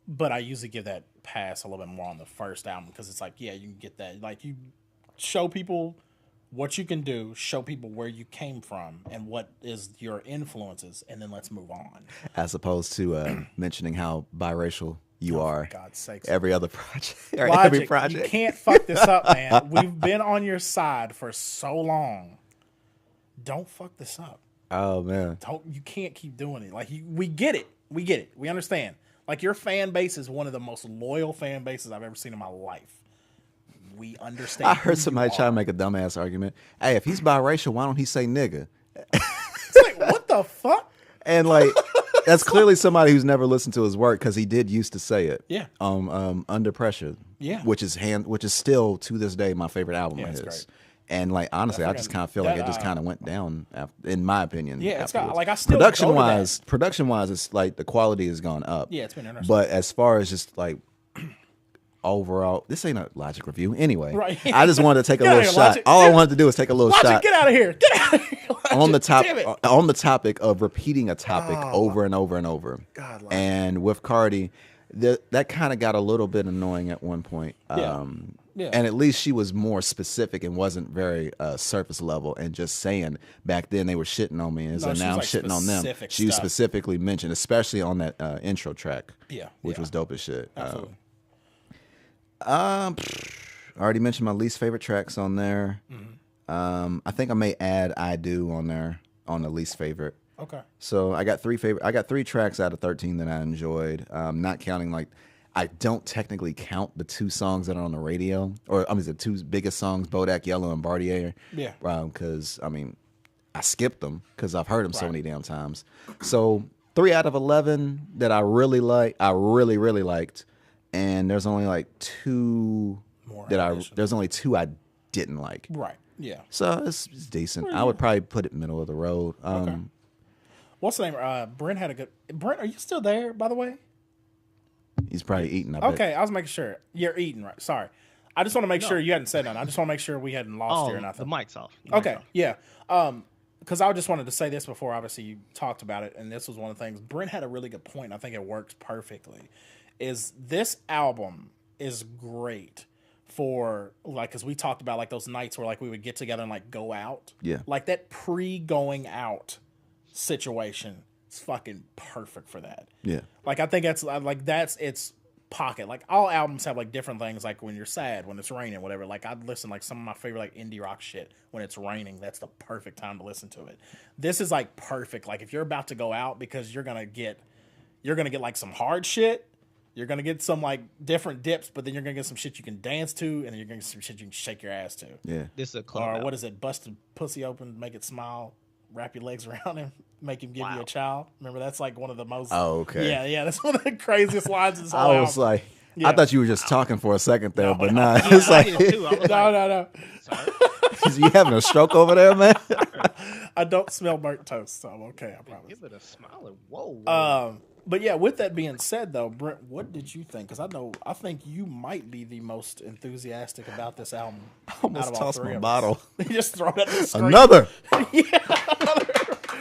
But I usually give that pass a little bit more on the first album because it's like, yeah, you can get that. Like, you show people what you can do, show people where you came from and what is your influences, and then let's move on. As opposed to mentioning how biracial you are. For God's sakes. Every other project. Logic, every project. You can't fuck this up, man. We've been on your side for so long. Don't fuck this up. Oh, man. You can't keep doing it. Like, we get it. We get it. We understand. Like, your fan base is one of the most loyal fan bases I've ever seen in my life. We understand. I heard somebody try to make a dumbass argument. Hey, if he's biracial, why don't he say nigga? It's like, what the fuck? And like, that's clearly somebody who's never listened to his work because he did used to say it. Yeah. Under Pressure. Yeah. Which is still to this day my favorite album of his. Great. And like, honestly, I just kind of feel like it just kind of went down, in my opinion. Yeah, it's got, afterwards. like, I still production wise, it's like the quality has gone up. Yeah, it's been interesting. But as far as just like overall, this ain't a Logic review anyway. Right. I just wanted to take a Get little out of here, shot. Logic. All I wanted to do was take a little Logic, shot. get out of here. Get out of here. Logic, on the topic of repeating a topic over and over and over. God, and with Cardi, that kind of got a little bit annoying at one point. Yeah. And at least she was more specific and wasn't very surface level and just saying back then they were shitting on me. And so now I'm shitting on them. She specifically mentioned, especially on that intro track, which was dope as shit. Absolutely. I already mentioned my least favorite tracks on there. Mm-hmm. I think I may add I Do on there on the least favorite. Okay. So I got three tracks out of 13 that I enjoyed. Not counting like I don't technically count the two songs that are on the radio, or I mean the two biggest songs, Bodak Yellow and Bartier. Yeah. Because I mean, I skipped them because I've heard them so many damn times. So 3 out of 11 that I really really liked, and there's only like 2 there's only 2 I didn't like. Right. Yeah. So it's decent. I would probably put it middle of the road. Okay. What's the name? Brent had a good. Brent, are you still there? By the way. He's probably eating. I bet. Okay, I was making sure you're eating. Right. Sorry, I just want to make sure you hadn't said nothing. I just want to make sure we hadn't lost you or nothing. The mic's off. Okay. Yeah. Because I just wanted to say this before. Obviously, you talked about it, and this was one of the things. Brent had a really good point. I think it works perfectly. Is this album is great for like, because we talked about like those nights where like we would get together and like go out. Yeah. Like that pre-going out situation. It's fucking perfect for that. Yeah. Like I think that's its pocket. Like all albums have like different things. Like when you're sad, when it's raining, whatever. Like I'd listen like some of my favorite like indie rock shit when it's raining. That's the perfect time to listen to it. This is like perfect. Like if you're about to go out because you're gonna get like some hard shit. You're gonna get some like different dips, but then you're gonna get some shit you can dance to, and then you're gonna get some shit you can shake your ass to. Yeah. This is a club. Or out. what is it? Bust a pussy open, make it smile. Wrap your legs around him, make him give you a child. Remember, that's like one of the most. Oh, okay. Yeah, that's one of the craziest lines in this whole I was album. like, I thought you were just talking for a second there, but nah. Yeah, It's like, I did too. I was No. Sorry. you having a stroke over there, man? I don't smell burnt toast, so I'm okay. I promise. Give it a smile and whoa. But yeah, with that being said, though, Brent, what did you think? Because I think you might be the most enthusiastic about this album. Almost out of all tossed three my of us. bottle. You just throw it at the screen. Another.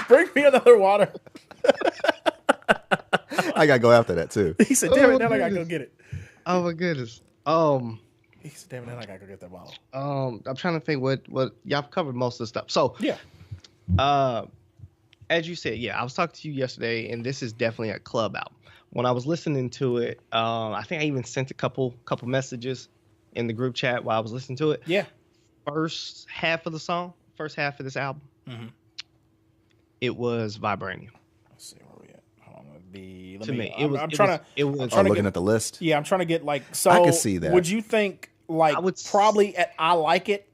Bring me another water. I gotta go after that too. He said, "Damn it, now I gotta go get it." Oh my goodness. He said, "Damn it, now I gotta go get that bottle." I'm trying to think what y'all covered most of the stuff. So Yeah. As you said, I was talking to you yesterday, and this is definitely a club album. When I was listening to it, I think I even sent a couple messages in the group chat while I was listening to it. Yeah. First half of this album, it was Vibranium. Let's see where we at. Hold on, I'm trying Looking at the list. Yeah, I'm trying to get like. So I can see that. Would you think like I would probably at I Like It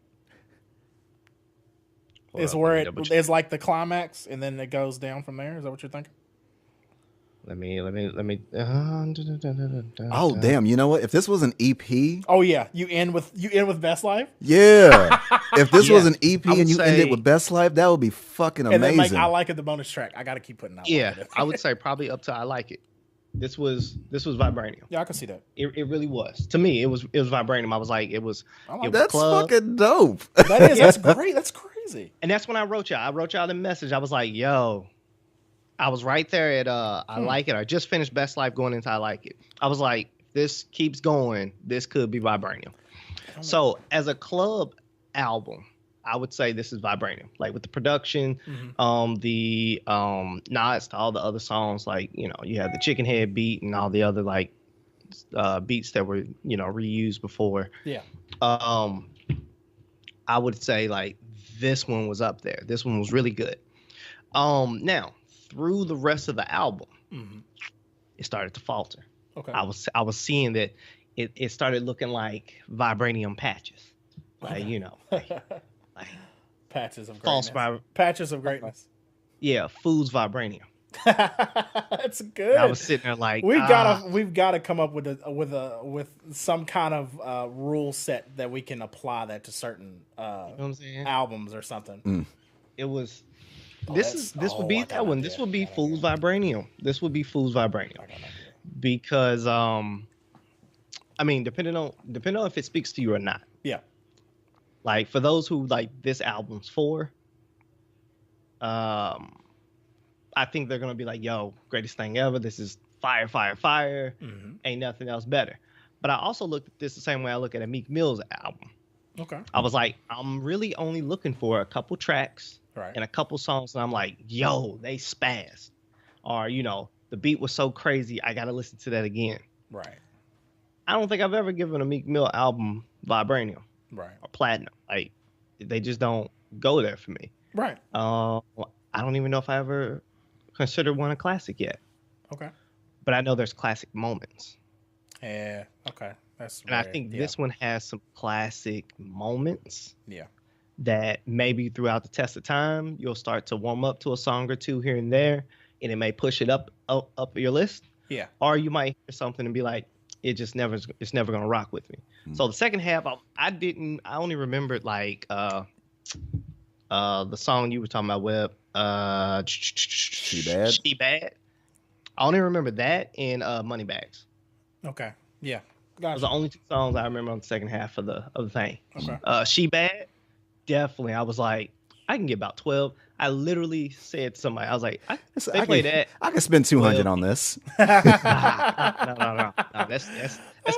It's where it's like the climax, and then it goes down from there. Is that what you're thinking? Let me. Oh damn! You know what? If this was an EP, oh yeah, you end with Best Life. Yeah. If this was an EP and you say, ended with Best Life, that would be fucking amazing. And then, like, I Like It, the bonus track. I got to keep putting that. Yeah, I would say probably up to I Like It. This was Vibranium. Yeah, I can see that. It really was. To me, it was Vibranium. I was like, it was. That's fucking dope. That is. That's great. That's crazy. And that's when I wrote y'all. I wrote y'all the message. I was like, yo. I was right there at I Like It. I just finished Best Life going into I Like It. I was like, this keeps going. This could be Vibranium. So as a club album, I would say this is Vibranium. Like with the production, the nods to all the other songs, like, you know, you have the chicken head beat and all the other like beats that were, you know, reused before. Yeah. I would say like this one was up there. This one was really good. Now through the rest of the album, it started to falter. Okay. I was seeing that it started looking like Vibranium patches, like you know, like patches of greatness. Patches of greatness. Yeah, Food's Vibranium. That's good. And I was sitting there like we've got to come up with some kind of rule set that we can apply that to certain you know what I'm saying? Albums or something. It was. This would be that one. This would be Fool's Vibranium. This would be Fool's Vibranium. Because I mean, depending on if it speaks to you or not. Yeah. Like for those who like this album's for, I think they're gonna be like, yo, greatest thing ever. This is fire, fire, fire. Ain't nothing else better. But I also looked at this the same way I look at a Meek Mill's album. Okay. I was like, I'm really only looking for a couple tracks. Right. And a couple songs, and I'm like, yo, they spazzed. Or, you know, the beat was so crazy, I got to listen to that again. Right. I don't think I've ever given a Meek Mill album Vibranium. Right. Or Platinum. Like, they just don't go there for me. Right. I don't even know if I ever considered one a classic yet. Okay. But I know there's classic moments. Yeah, okay. And I think this one has some classic moments. Yeah. That maybe throughout the test of time, you'll start to warm up to a song or two here and there, and it may push it up your list. Yeah. Or you might hear something and be like, it's never gonna rock with me. So the second half, I only remembered like the song you were talking about, Webb. She Bad. She Bad. I only remember that and Money Bags. Okay. Yeah. Those are the only two songs I remember on the second half of the thing. Okay. She Bad. Definitely. I was like, I can get about 12. I literally said to somebody, I was like, they play that. I can spend 200 on this. No. That's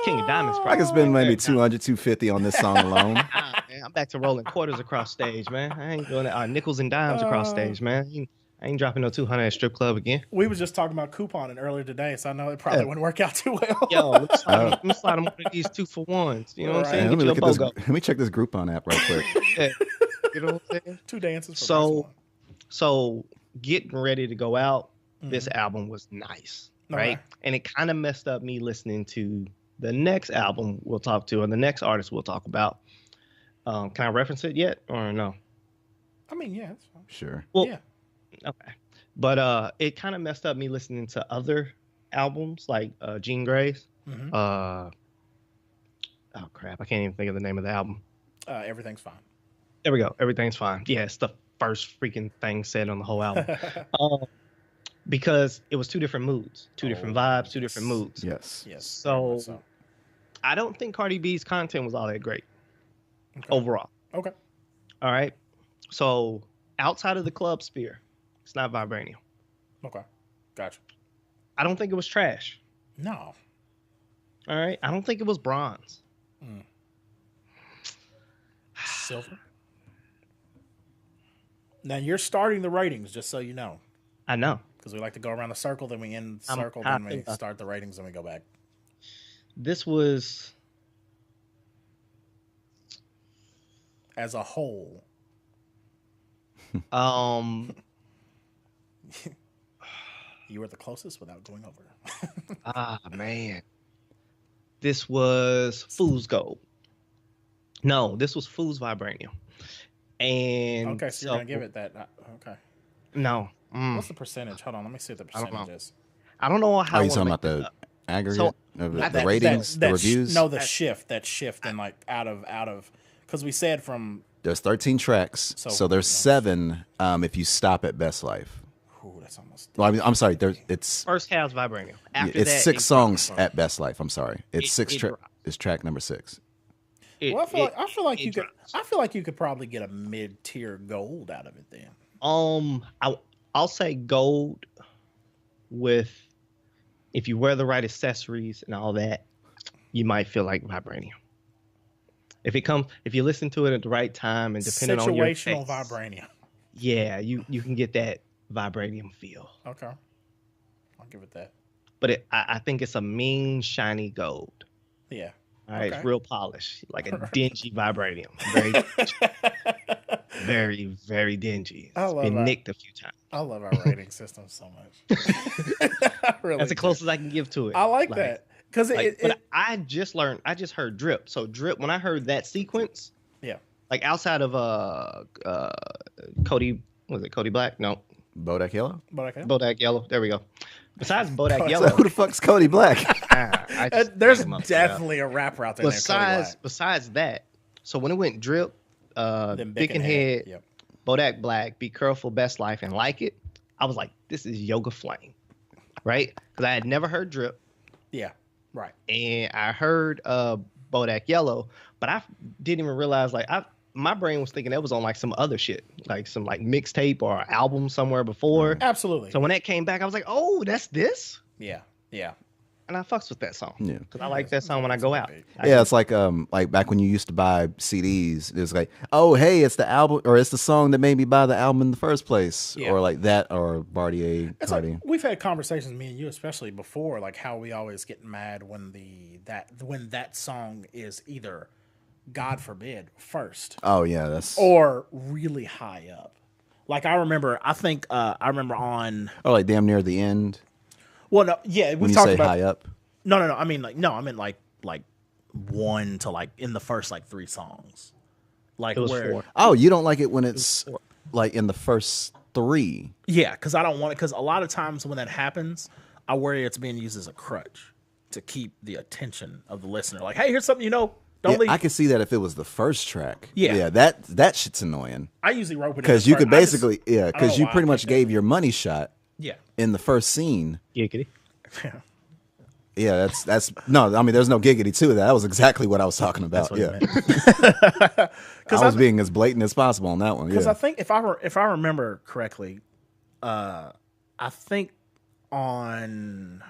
King of Diamonds. I can spend maybe 200, 250 on this song alone. Man, I'm back to rolling quarters across stage, man. I ain't doing that. Nickels and dimes across stage, man. I ain't dropping no 200 at strip club again. We was just talking about couponing earlier today, so I know it probably wouldn't work out too well. Yo, let me slide them one of these 2-for-1s. You know what I'm saying? Let me check this Groupon app right quick. You know what I'm saying? 2 dances. So getting ready to go out, this album was nice, right? And it kind of messed up me listening to the next album we'll talk to, or the next artist we'll talk about. Can I reference it yet, or no? I mean, yeah, that's fine. Sure. Well, yeah. Okay. But it kind of messed up me listening to other albums like Jean Grae's. Oh crap, I can't even think of the name of the album. Everything's Fine. There we go. Everything's Fine. Yeah, it's the first freaking thing said on the whole album. Because it was two different moods, two different vibes, two different moods. Yes. So I don't think Cardi B's content was all that great overall. Okay. All right. So outside of the club sphere, it's not Vibranium. Okay. Gotcha. I don't think it was trash. No. All right. I don't think it was bronze. Silver. Now you're starting the ratings, just so you know. I know. Because we like to go around the circle, then we end the circle, then we start the ratings, and we go back. This was... As a whole. You were the closest without going over. Man. This was Fool's Gold. No, this was Fool's Vibranium. And Okay, so you're gonna give it that. Okay. No. What's the percentage? Hold on, let me see what the percentage is. I don't know how. Are you talking about the aggregate, So, the ratings, the reviews? No, the shift, and like out of, because we said from. There's 13 tracks, so there's 7 if you stop at Best Life. Ooh, that's almost. Well, I'm sorry. It's first half's Vibranium. After it's that, 6 songs at Best Life. I'm sorry. It's it's track number 6. Well, I feel like you could probably get a mid-tier gold out of it then. I'll say gold with, if you wear the right accessories and all that, you might feel like Vibranium. If you listen to it at the right time and depending on your taste, situational Vibranium. Yeah, you can get that Vibranium feel. Okay, I'll give it that. But I think it's a mean shiny gold. Yeah. All right, Okay. it's real polished, like a dingy Vibranium. Very, very dingy. It's been nicked a few times. I love our rating system so much. Really That's the closest I can give to it. I like that because but I just heard drip. So drip, when I heard that sequence, yeah, like outside of Cody, was it Cody Black? No, Bodak Yellow. Bodak Yellow. There we go. Besides Bodak Yellow, So who the fuck's Cody Black? there's definitely a rapper out there. Besides that, so when it went drip, Big and Head, yep. Bodak Black, Be Careful, Best Life, and Like It, I was like, this is Yoga Flame, right? Because I had never heard drip. Yeah, right. And I heard Bodak Yellow, but I didn't even realize, like, my brain was thinking that was on like some other shit, like some like mixtape or album somewhere before. Absolutely. So when that came back, I was like, oh, that's this? Yeah, yeah. And I fucks with that song. Yeah. Because I like that song when I go out. Yeah, it's like back when you used to buy CDs, it was like, oh hey, it's the album or it's the song that made me buy the album in the first place. Yeah. Or like that or Cardi. Like, we've had conversations, me and you especially before, like how we always get mad when that song is either, God forbid, first. Oh yeah, that's or really high up. Like I remember on like damn near the end. Well, no, yeah, we when you talked say about high up. No. I mean like 1 to like in the first like 3 songs. Like it was where 4. Oh, you don't like it when it's like in the first 3. Yeah, because I don't want it. Because a lot of times when that happens, I worry it's being used as a crutch to keep the attention of the listener. Like, hey, here's something don't leave. I could see that if it was the first track. Yeah. That shit's annoying. I usually rope it because you could basically because you pretty much gave your money shot. Yeah. In the first scene. Giggity. Yeah, that's no. I mean, there's no giggity to that. That was exactly what I was talking about. That's Yeah. I was being as blatant as possible on that one. Because I think if I remember correctly, I think on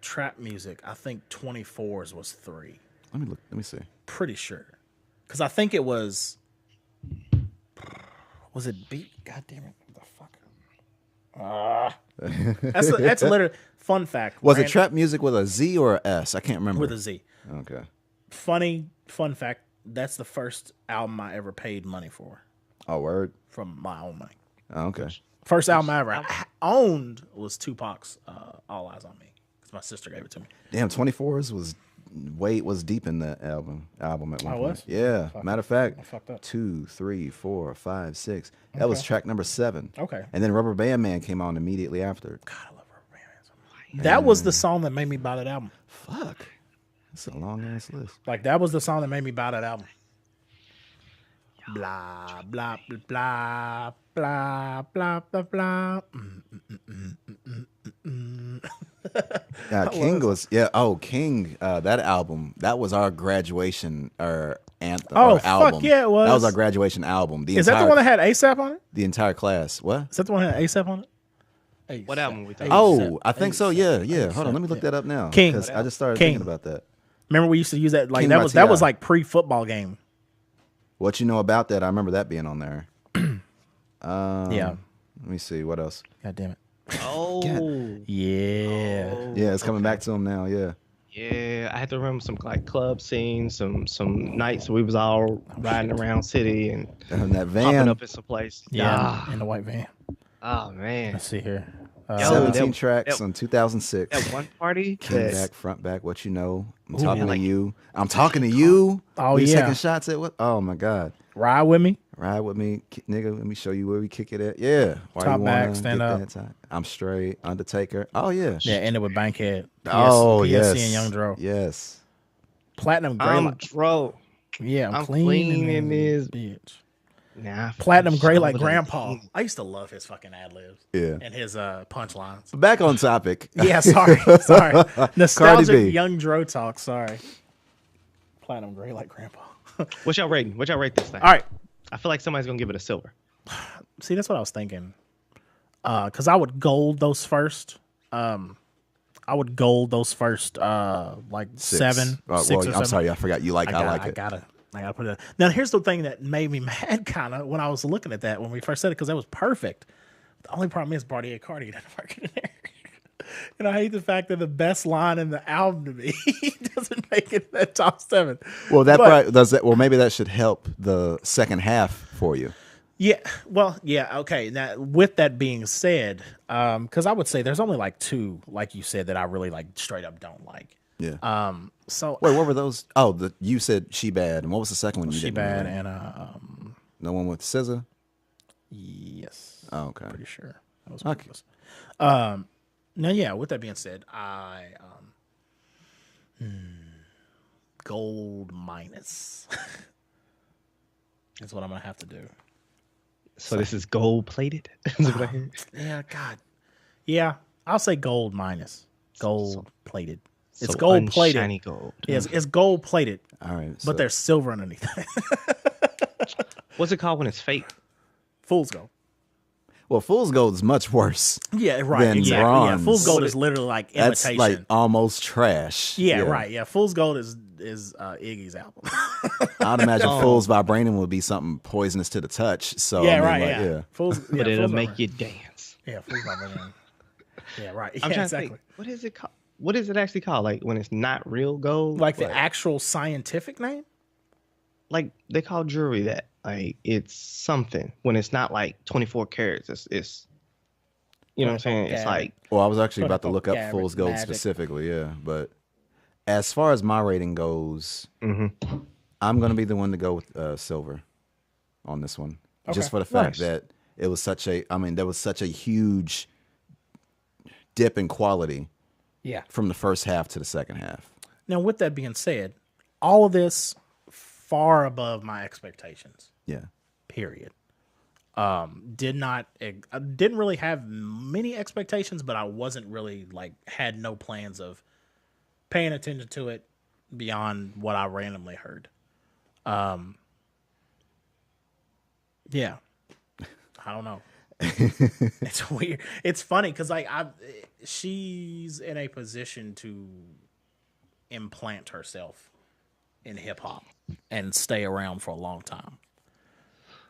trap music, I think 24s was 3. Let me look. Let me see. Pretty sure, because I think it was it beat? God damn it! What the fuck? That's literally fun fact. Was it trap music with a Z or a S? I can't remember. With a Z. Okay. Fun fact. That's the first album I ever paid money for. Oh, word. From my own money. Oh, okay. First album I ever owned was Tupac's "All Eyes on Me" because my sister gave it to me. Damn, 24s was deep in that album at one point. Was? Yeah. Matter of fact, I fucked up. 2, 3, 4, 5, 6. That was track number 7. Okay. And then Rubber Band Man came on immediately after. God, I love Rubber Band Man so much. That was the song that made me buy that album. Fuck. That's a long ass list. Like that was the song that made me buy that album. Blah blah blah blah blah blah blah. Yeah, King was King. That album, that was our graduation anthem. Oh, album. Fuck yeah, it was. That was our graduation album. Is that the one that had ASAP on it? The entire class. What? Is that the one that had ASAP on it? What album we talking Oh, I think so. Yeah. Hold on, let me look that up now. King. Because I just started thinking about that. Remember we used to use that like King that was like pre-football game. What you know about that? I remember that being on there. Yeah. Let me see what else. God damn it. Oh. Yeah. Yeah, it's coming back to him now. Yeah. Yeah, I had to remember some like club scenes, some nights we was all riding around city and that van popping up in some place. Yeah, in the white van. Oh man. Let's see here. 17 tracks on 2006. That one party. King back, front back, what you know. I'm talking to you. I'm talking to you. Oh, we yeah. taking shots at what? Oh my God. Ride with me. Ride with me, nigga. Let me show you where we kick it at. Yeah. Why Top you back, wanna stand get up. that time? I'm straight. Undertaker. Oh yeah. Yeah, ended with Bankhead. Oh PSC yes. and Young Dro. Yes. Platinum Grae. I'm Dro. Yeah, I'm I'm clean clean this in bitch. Nah, Platinum Grae shoulder like and grandpa. teeth. I used to love his fucking ad libs. Yeah. And his punchlines. Back on topic. Yeah, sorry. Nostalgic B. Young Dro talk. Sorry. Platinum Grae like grandpa. What's y'all rating? What y'all rate this thing? All right. I feel like somebody's gonna give it a silver. See, that's what I was thinking. Because I would gold those first. Like 7, Oh, 6 well, or 7. I'm sorry, I forgot you like. I like it. I gotta put it. Now, here's the thing that made me mad, kind of, when I was looking at that when we first said it, because that was perfect. The only problem is Cardi doesn't work in there. And I hate the fact that the best line in the album to me doesn't make it in that top 7. Well, that But- probably does that. Well, maybe that should help the second half for you. Yeah, well, yeah, okay. Now, with that being said, because I would say there's only like 2, like you said, that I really like straight up don't like. Yeah. So Wait, what were those? Oh, you said She Bad, and what was the second one? You She didn't Bad really? and The one with SZA. yes, Oh, okay. pretty sure that was Okay. okay. Now, yeah. With that being said, I gold minus. That's what I'm gonna have to do. So this is gold plated. Is what I heard. Yeah, God. Yeah, I'll say gold minus. Gold plated. It's So gold plated. Shiny gold. Yeah, it's gold plated, All right. but there's silver underneath it. What's it called when it's fake? Fool's gold. well, Fool's Gold is much worse. Yeah, right. Than Exactly. bronze. Yeah, Fool's gold is literally like That's imitation. like almost trash. yeah, right. Yeah, Fool's gold is Iggy's album. I'd imagine Fool's Vibranium would be something poisonous to the touch. So yeah, I mean, right. like, Yeah. Fool's, yeah, But it'll Fool's make Vibranium. you dance. Yeah, Fool's Vibranium. Yeah, right. I'm Yeah, trying exactly. to think. What is it called? What is it actually called? Like when it's not real gold? Like the actual scientific name? like they call jewelry that. Like it's something when it's not like 24 carats. It's you know what I'm saying? It's like Well, I was actually about to look up Gabbard Fool's Gold magic. specifically, yeah. But as far as my rating goes, I'm going to be the one to go with silver on this one. Just for the fact that it was such a, there was such a huge dip in quality Yeah. from the first half to the second half. Now, with that being said, all of this far above my expectations. Yeah. Period. Didn't really have many expectations, but I wasn't really had no plans of paying attention to it beyond what I randomly heard. Yeah, I don't know. It's weird. It's funny because she's in a position to implant herself in hip hop and stay around for a long time.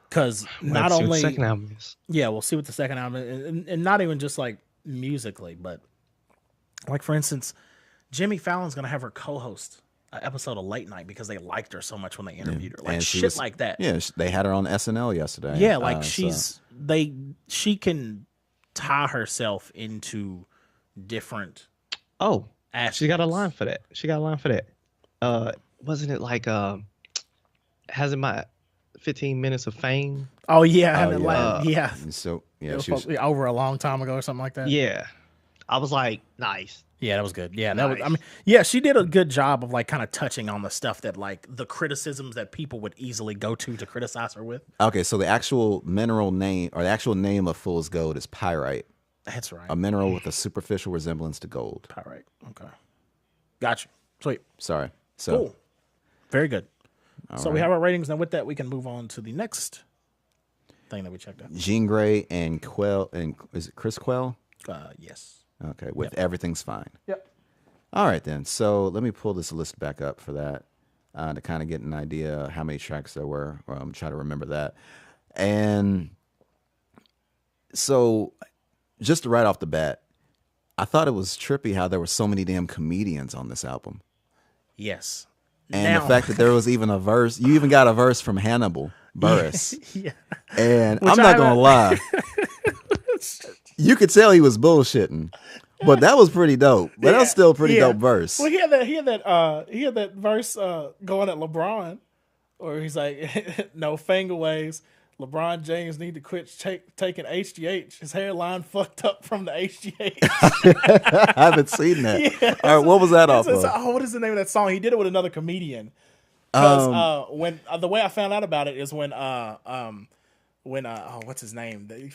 Because not let's see what only the second album is. yeah, we'll see what the second album is, and not even just musically, but for instance, Jimmy Fallon's gonna have her co-host an episode of Late Night because they liked her so much when they interviewed her, And shit like that. Yeah, they had her on SNL yesterday. Yeah, so- she can tie herself into different. Oh, aspects. she got a line for that. Wasn't it like hasn't my 15 minutes of fame? Oh yeah, Oh, yeah. So It yeah, was she was, supposed to be over a long time ago or something like that. Yeah. I was like, nice. Yeah, that was good. Yeah, that was. Nice. Yeah, she did a good job of kind of touching on the stuff that the criticisms that people would easily go to criticize her with. okay, so the actual mineral name or the actual name of Fool's Gold is pyrite, That's right. a mineral with a superficial resemblance to gold. All right. Okay. Gotcha. Sweet. Sorry. So Cool. Very good. So we right. have our ratings. Now with that, we can move on to the next thing that we checked out. Jean Grae and Quelle, and is it Chris Quelle? Yes. Okay, with Everything's Fine. Yep. All right, then. So let me pull this list back up for that to kind of get an idea how many tracks there were. Try to remember that. And so just right off the bat, I thought it was trippy how there were so many damn comedians on this album. Yes. And the fact that there was even a verse, you even got a verse from Hannibal Buress. Yeah. And Which I'm not going to lie. You could tell he was bullshitting. But that was pretty dope. But that was still a pretty dope verse. Well, he had that verse going at LeBron Or he's like, no fingerwaves. LeBron James need to quit taking HGH. His hairline fucked up from the HGH. I haven't seen that. Yeah. All right, what was that off of? What is the name of that song? He did it with another comedian. Because when the way I found out about it is when what's his name? He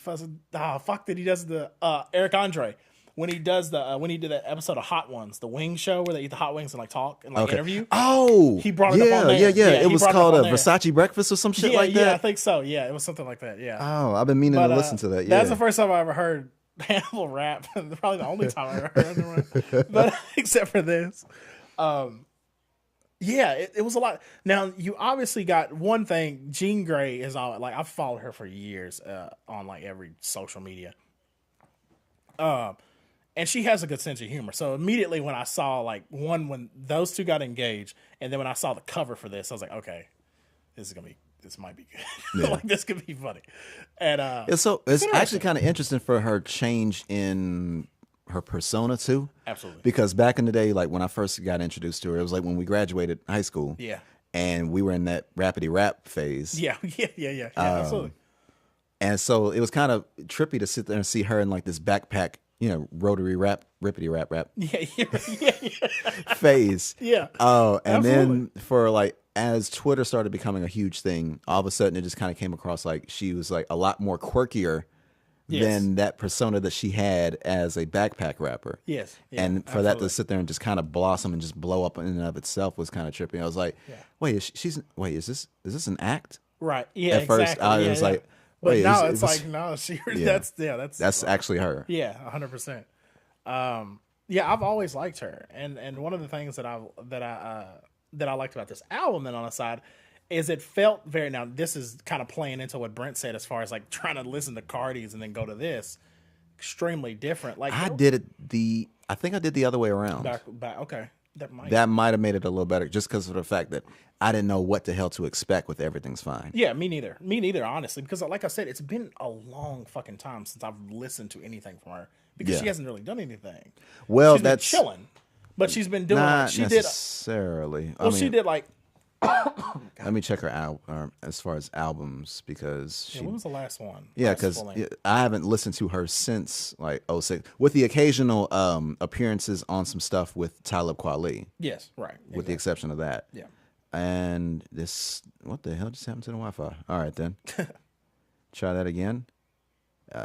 does the Eric Andre. When he does when he did that episode of Hot Ones, the wing show where they eat the hot wings and like talk and like interview. Oh, he brought it up on there. Yeah. It was called a Versace breakfast or some shit like that. Yeah, I think so. Yeah, it was something like that. Yeah. Oh, I've been meaning to listen to that. Yeah, that's the first time I ever heard Hannibal rap. Probably the only time I ever heard him rap. But except for this, yeah, it was a lot. Now you obviously got one thing. Jean Grae is all like I've followed her for years on like every social media. And she has a good sense of humor. So immediately when I saw when those two got engaged, and then when I saw the cover for this, I was like, okay, this might be good. Yeah. Like this could be funny. And it's actually kind of interesting for her change in her persona too. Absolutely. Because back in the day, like when I first got introduced to her, it was like when we graduated high school. Yeah. And we were in that rapidy rap phase. Yeah, absolutely. And so it was kind of trippy to sit there and see her in like this backpack, rotary rap, rippity rap. Yeah. phase. Yeah. Oh, and Absolutely. then for like, as Twitter started becoming a huge thing, all of a sudden it just kind of came across like she was like a lot more quirkier than that persona that she had as a backpack rapper. Yes. Yeah, and for that to sit there and just kind of blossom and just blow up in and of itself was kind of trippy. I was like, wait, is this an act? Right. Yeah. At first, exactly. I was like, but wait, now it's like, no, that's actually her. Yeah, 100%. Yeah, I've always liked her, and one of the things that I liked about this album, then on the side, is it felt very. Now this is kind of playing into what Brent said as far as like trying to listen to Cardi's and then go to this, extremely different. Like I think I did the other way around. Okay, that might have made it a little better, just because of the fact that I didn't know what the hell to expect with Everything's Fine. Yeah, me neither, honestly, because like I said, it's been a long fucking time since I've listened to anything from her because she hasn't really done anything. Well, she's been chilling, but she's been doing not necessarily. She did like. Let me check her album as far as albums, because when was the last one? Yeah, because I haven't listened to her since like 06, with the occasional appearances on some stuff with Talib Kweli. Yes, right. With the exception of that. Yeah. And what the hell just happened to the Wi-Fi? All right, then. Try that again.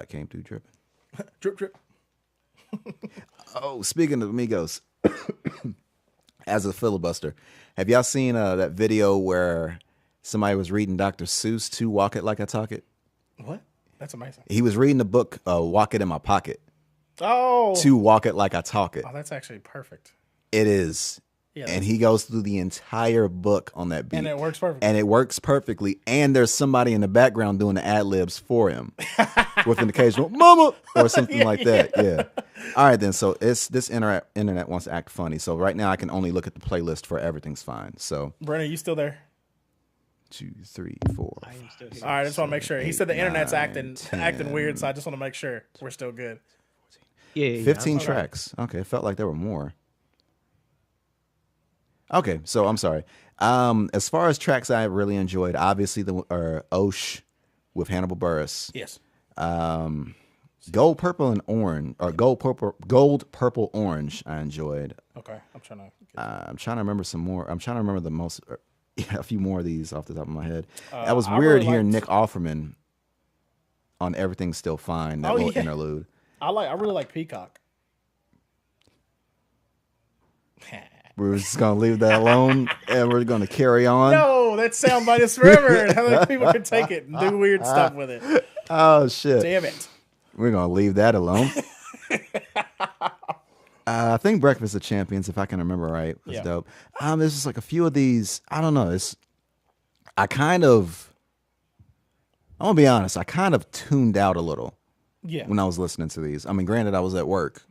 Came through dripping. Drip. Oh, speaking of Migos, as a filibuster, have y'all seen that video where somebody was reading Dr. Seuss to Walk It Like I Talk It? What? That's amazing. He was reading the book Walk It in My Pocket. Oh. To Walk It Like I Talk It. Oh, that's actually perfect. It is. Yeah, and he goes through the entire book on that beat. And it works perfectly. And it works perfectly. And there's somebody in the background doing the ad-libs for him with an occasional mama or something like that. Yeah. All right, then. So this internet wants to act funny. So right now I can only look at the playlist for Everything's Fine. So Brennan, you still there? 2, 3, 4. I am still here. All right, I just want to make sure. He said the internet's acting weird, so I just want to make sure we're still good. Yeah. 15 tracks. Right. Okay, it felt like there were more. Okay, so I'm sorry. As far as tracks I really enjoyed, obviously the Osh with Hannibal Buress. Yes. Gold, Purple, and Orange, or Gold, Purple, Orange. I enjoyed. Okay, I'm trying to remember some more. I'm trying to remember the most. A few more of these off the top of my head. That was weird hearing Nick Offerman on Everything's Still Fine. That little interlude. I really like Peacock. We're just gonna leave that alone, and we're gonna carry on. No, that soundbite is forever. How people can take it and do weird stuff with it. Oh shit! Damn it! We're gonna leave that alone. I think Breakfast of Champions, if I can remember right, was dope. There's just like a few of these. I don't know. I'm gonna be honest. I kind of tuned out a little. Yeah. When I was listening to these. I mean, granted, I was at work.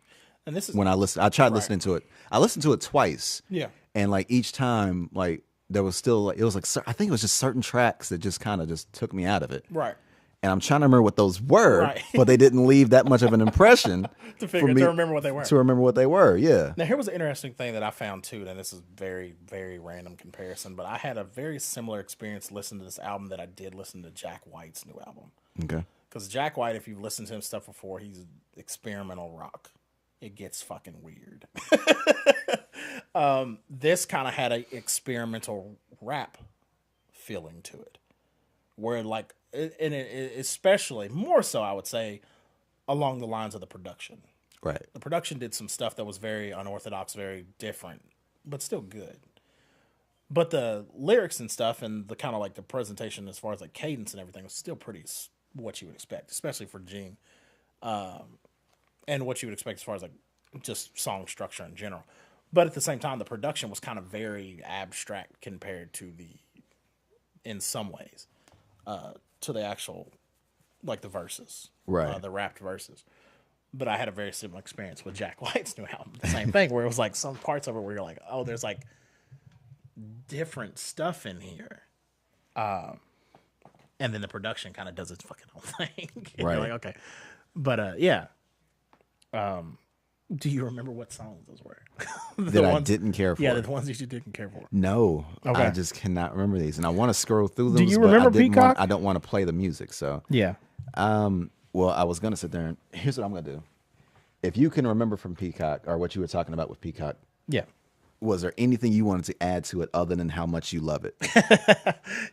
And this is when I listened. I tried listening to it. I listened to it twice. Yeah. And like each time, like there was still like it was like I think it was just certain tracks that just kind of just took me out of it. Right. and I'm trying to remember what those were, Right. but they didn't leave that much of an impression to remember what they were. To remember what they were, yeah. Now, here was an interesting thing that I found too, and this is very, very random comparison, but I had a very similar experience listening to this album that I did listen to Jack White's new album. Okay. Because Jack White, if you've listened to him stuff before, he's experimental rock. It gets fucking weird. This kind of had an experimental rap feeling to it, where like, and it especially more so, I would say, along the lines of the production. Right. The production did some stuff that was very unorthodox, very different, but still good. But the lyrics and stuff, and the kind of like the presentation as far as like cadence and everything, was still pretty what you would expect, especially for Gene, and what you would expect as far as like just song structure in general. But at the same time, the production was kind of very abstract compared to in some ways, to the actual, like the verses, right? The rapped verses. But I had a very similar experience with Jack White's new album. The same thing, where it was like some parts of it where you're like, oh, there's like different stuff in here. And then the production kind of does its fucking own thing. And right. You're like, okay. But yeah. Do you remember what songs those were? I didn't care for. Yeah, the ones that you didn't care for. No. Okay. I just cannot remember these. And I want to scroll through them. Do you remember Peacock? I don't want to play the music, so. Yeah. Well, I was going to sit there and here's what I'm going to do. If you can remember from Peacock or what you were talking about with Peacock. Yeah. Was there anything you wanted to add to it other than how much you love it?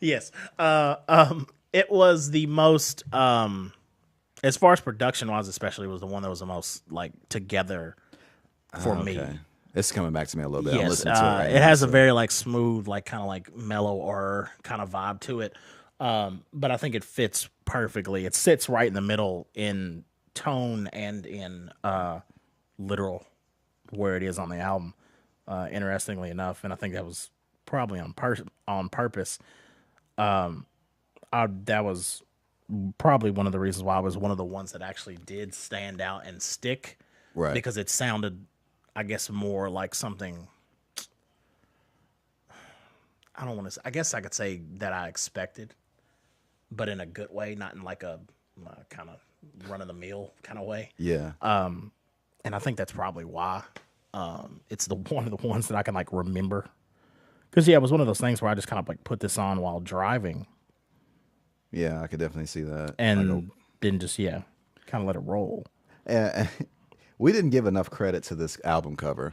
Yes. It was the most, as far as production wise, especially, was the one that was the most like together for me. It's coming back to me a little bit. Yes. I'm listening to it right it now, has a very like smooth, like kind of like mellow or kind of vibe to it. But I think it fits perfectly. It sits right in the middle in tone and in literal where it is on the album. Interestingly enough, and I think that was probably on purpose. That was probably one of the reasons why I was one of the ones that actually did stand out and stick, right? Because it sounded, I guess, more like something. I don't want to. I guess I could say that I expected, but in a good way, not in like a kind of run of the mill kind of way. Yeah. And I think that's probably why. It's one of the ones that I can like remember, because yeah, it was one of those things where I just kind of like put this on while driving. Yeah, I could definitely see that, and then just kind of let it roll. We didn't give enough credit to this album cover.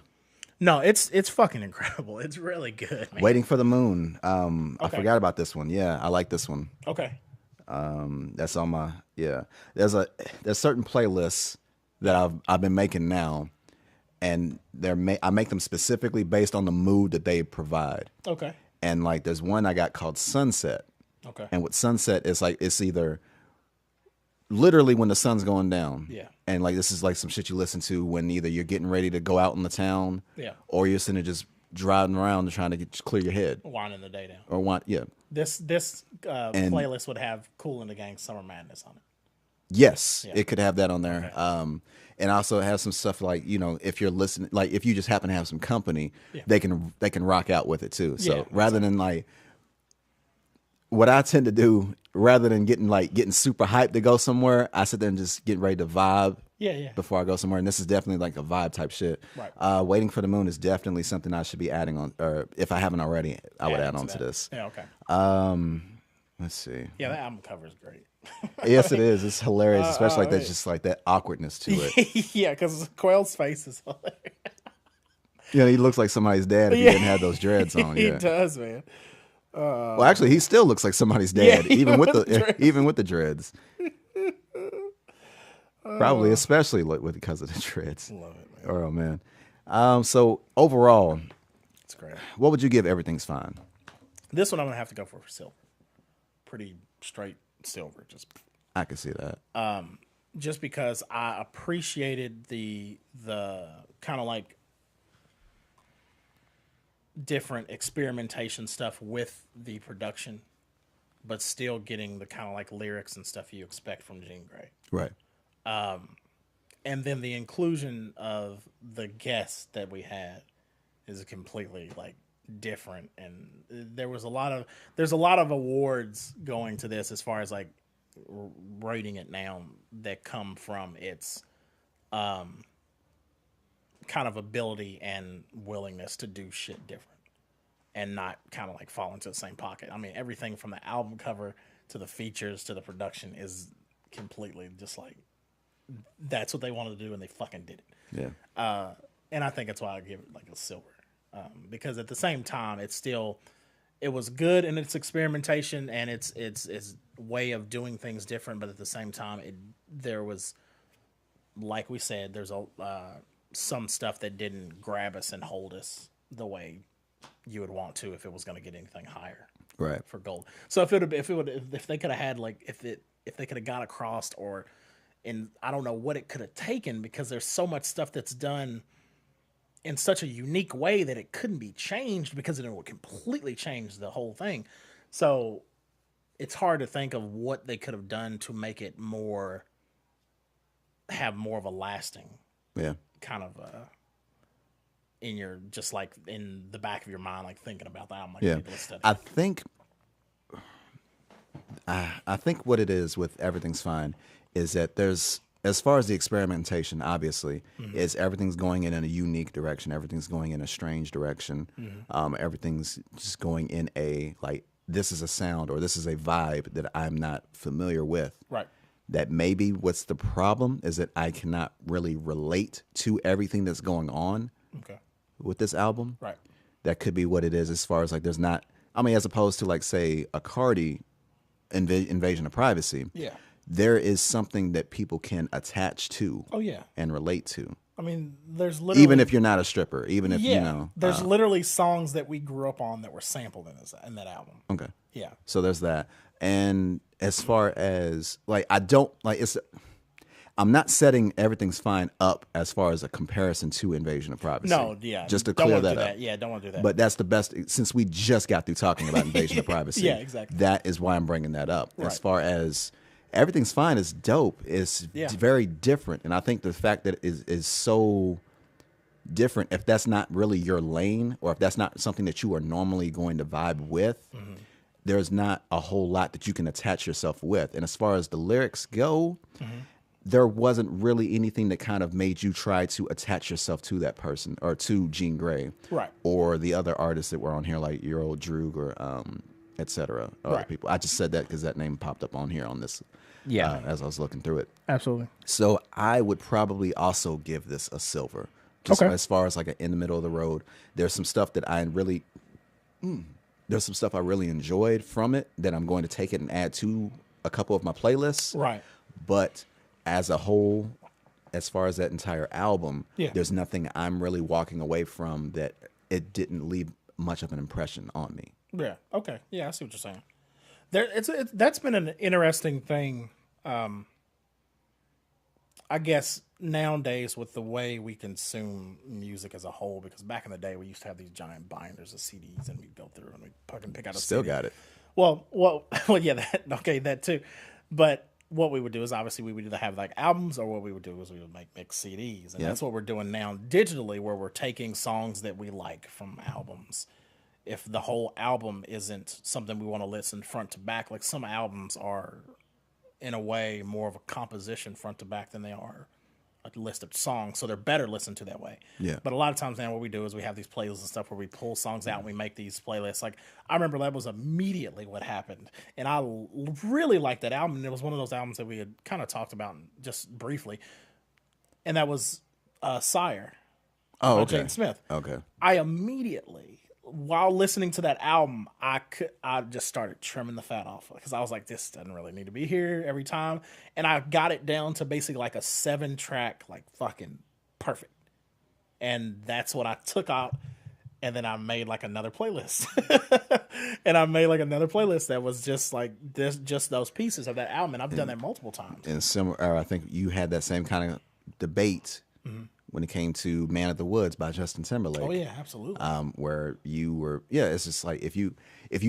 No, it's fucking incredible. It's really good, man. Waiting for the Moon. I forgot about this one. Yeah, I like this one. Okay. That's on my There's certain playlists that I've been making now. And I make them specifically based on the mood that they provide. Okay. And like there's one I got called Sunset. Okay. And with Sunset, it's like it's either literally when the sun's going down. Yeah. And like this is like some shit you listen to when either you're getting ready to go out in the town. Yeah. Or you're sitting there just driving around and trying to clear your head. Winding the day down. Or This playlist would have Kool and the Gang Summer Madness on it. Yes, Yeah. it could have that on there. Okay. And also have some stuff like, if you're listening, like if you just happen to have some company, they can rock out with it too. So rather than like, what I tend to do, rather than getting super hyped to go somewhere, I sit there and just get ready to vibe. Yeah. Before I go somewhere, and this is definitely like a vibe type shit. Right. Waiting for the Moon is definitely something I should be adding on, or if I haven't already, I would add on to this. Yeah. Okay. Let's see. Yeah, that album cover is great. Yes, it is. It's hilarious, especially like that, just like that awkwardness to it. Yeah, because Quelle's face is hilarious. Yeah, he looks like somebody's dad if he didn't have those dreads on. He Yeah. does, man. Well, actually, he still looks like somebody's dad, even with the dreads. Probably, especially because of the dreads. Love it, man. Oh man. So overall, It's great. what would you give Everything's Fine? This one I'm gonna have to go for silver. Pretty straight silver. I can see that. Just because I appreciated the kind of like different experimentation stuff with the production, but still getting the kind of like lyrics and stuff you expect from Jean Grae. Right. And then the inclusion of the guests that we had is completely like different. And there's a lot of awards going to this as far as like rating it now that come from its kind of ability and willingness to do shit different and not kind of like fall into the same pocket. I mean, everything from the album cover to the features to the production is completely just like, that's what they wanted to do and they fucking did it. Yeah. And I think that's why I give it like a silver. Because at the same time, it was good in its experimentation and its way of doing things different. But at the same time, there was, like we said, there's some stuff that didn't grab us and hold us the way you would want to if it was going to get anything higher, Right. for gold. So if they could have had like if they could have got across and I don't know what it could have taken, because there's so much stuff that's done in such a unique way that it couldn't be changed because it would completely change the whole thing. So it's hard to think of what they could have done to make it have more of a lasting kind of in your, just like in the back of your mind, like thinking about that. I'm like, I think what it is with Everything's Fine is that there's, as far as the experimentation, obviously, is everything's going in a unique direction. Everything's going in a strange direction. Everything's just going in a, like, this is a sound or this is a vibe that I'm not familiar with. Right. That maybe what's the problem is that I cannot really relate to everything that's going on with this album. Right. That could be what it is, as far as like there's not, I mean, as opposed to like, say, a Cardi Invasion of Privacy. Yeah. There is something that people can attach to and relate to. I mean, there's literally, even if you're not a stripper, even if, you know. There's literally songs that we grew up on that were sampled in that album. Okay. Yeah. So there's that. And as far as, like, I'm not setting Everything's Fine up as far as a comparison to Invasion of Privacy. No, yeah. Just to clear that up. Yeah, don't want to do that. But that's the best, since we just got through talking about Invasion of Privacy. Yeah, exactly. That is why I'm bringing that up. Right. As far as Everything's Fine is dope. It's very different. And I think the fact that it is so different, if that's not really your lane or if that's not something that you are normally going to vibe with, there's not a whole lot that you can attach yourself with. And as far as the lyrics go, there wasn't really anything that kind of made you try to attach yourself to that person or to Jean Grae. Right. Or the other artists that were on here, like Your Old Droog or et cetera, other people. I just said that because that name popped up on here on this as I was looking through it. Absolutely. So I would probably also give this a silver. Just as far as like an in the middle of the road. There's some stuff that I really enjoyed from it that I'm going to take it and add to a couple of my playlists. Right. But as a whole, as far as that entire album, there's nothing I'm really walking away from that it didn't leave much of an impression on me. Yeah. Okay. Yeah, I see what you're saying. That's been an interesting thing. I guess nowadays with the way we consume music as a whole, because back in the day we used to have these giant binders of CDs and we'd go through and we'd fucking pick out a Still CD. got it. Well, yeah, that too. But what we would do is obviously we would either have like albums, or what we would do is we would make mix CDs, and that's what we're doing now digitally, where we're taking songs that we like from albums. If the whole album isn't something we want to listen front to back, like some albums are in a way more of a composition front to back than they are a list of songs, so they're better listened to that way. Yeah. But a lot of times now what we do is we have these playlists and stuff where we pull songs out and we make these playlists. Like, I remember that was immediately what happened, and I really liked that album, and it was one of those albums that we had kind of talked about just briefly, and that was Sire by Jaden Smith. Okay. I immediately, while listening to that album, I just started trimming the fat off, because I was like, this doesn't really need to be here every time. And I got it down to basically like a 7-track, like fucking perfect. And that's what I took out. And then I made like another playlist. And I made like another playlist that was just like this, just those pieces of that album. And I've done that multiple times. And similar, I think you had that same kind of debate when it came to Man of the Woods by Justin Timberlake. Oh yeah, absolutely. Where you were, it's just like if you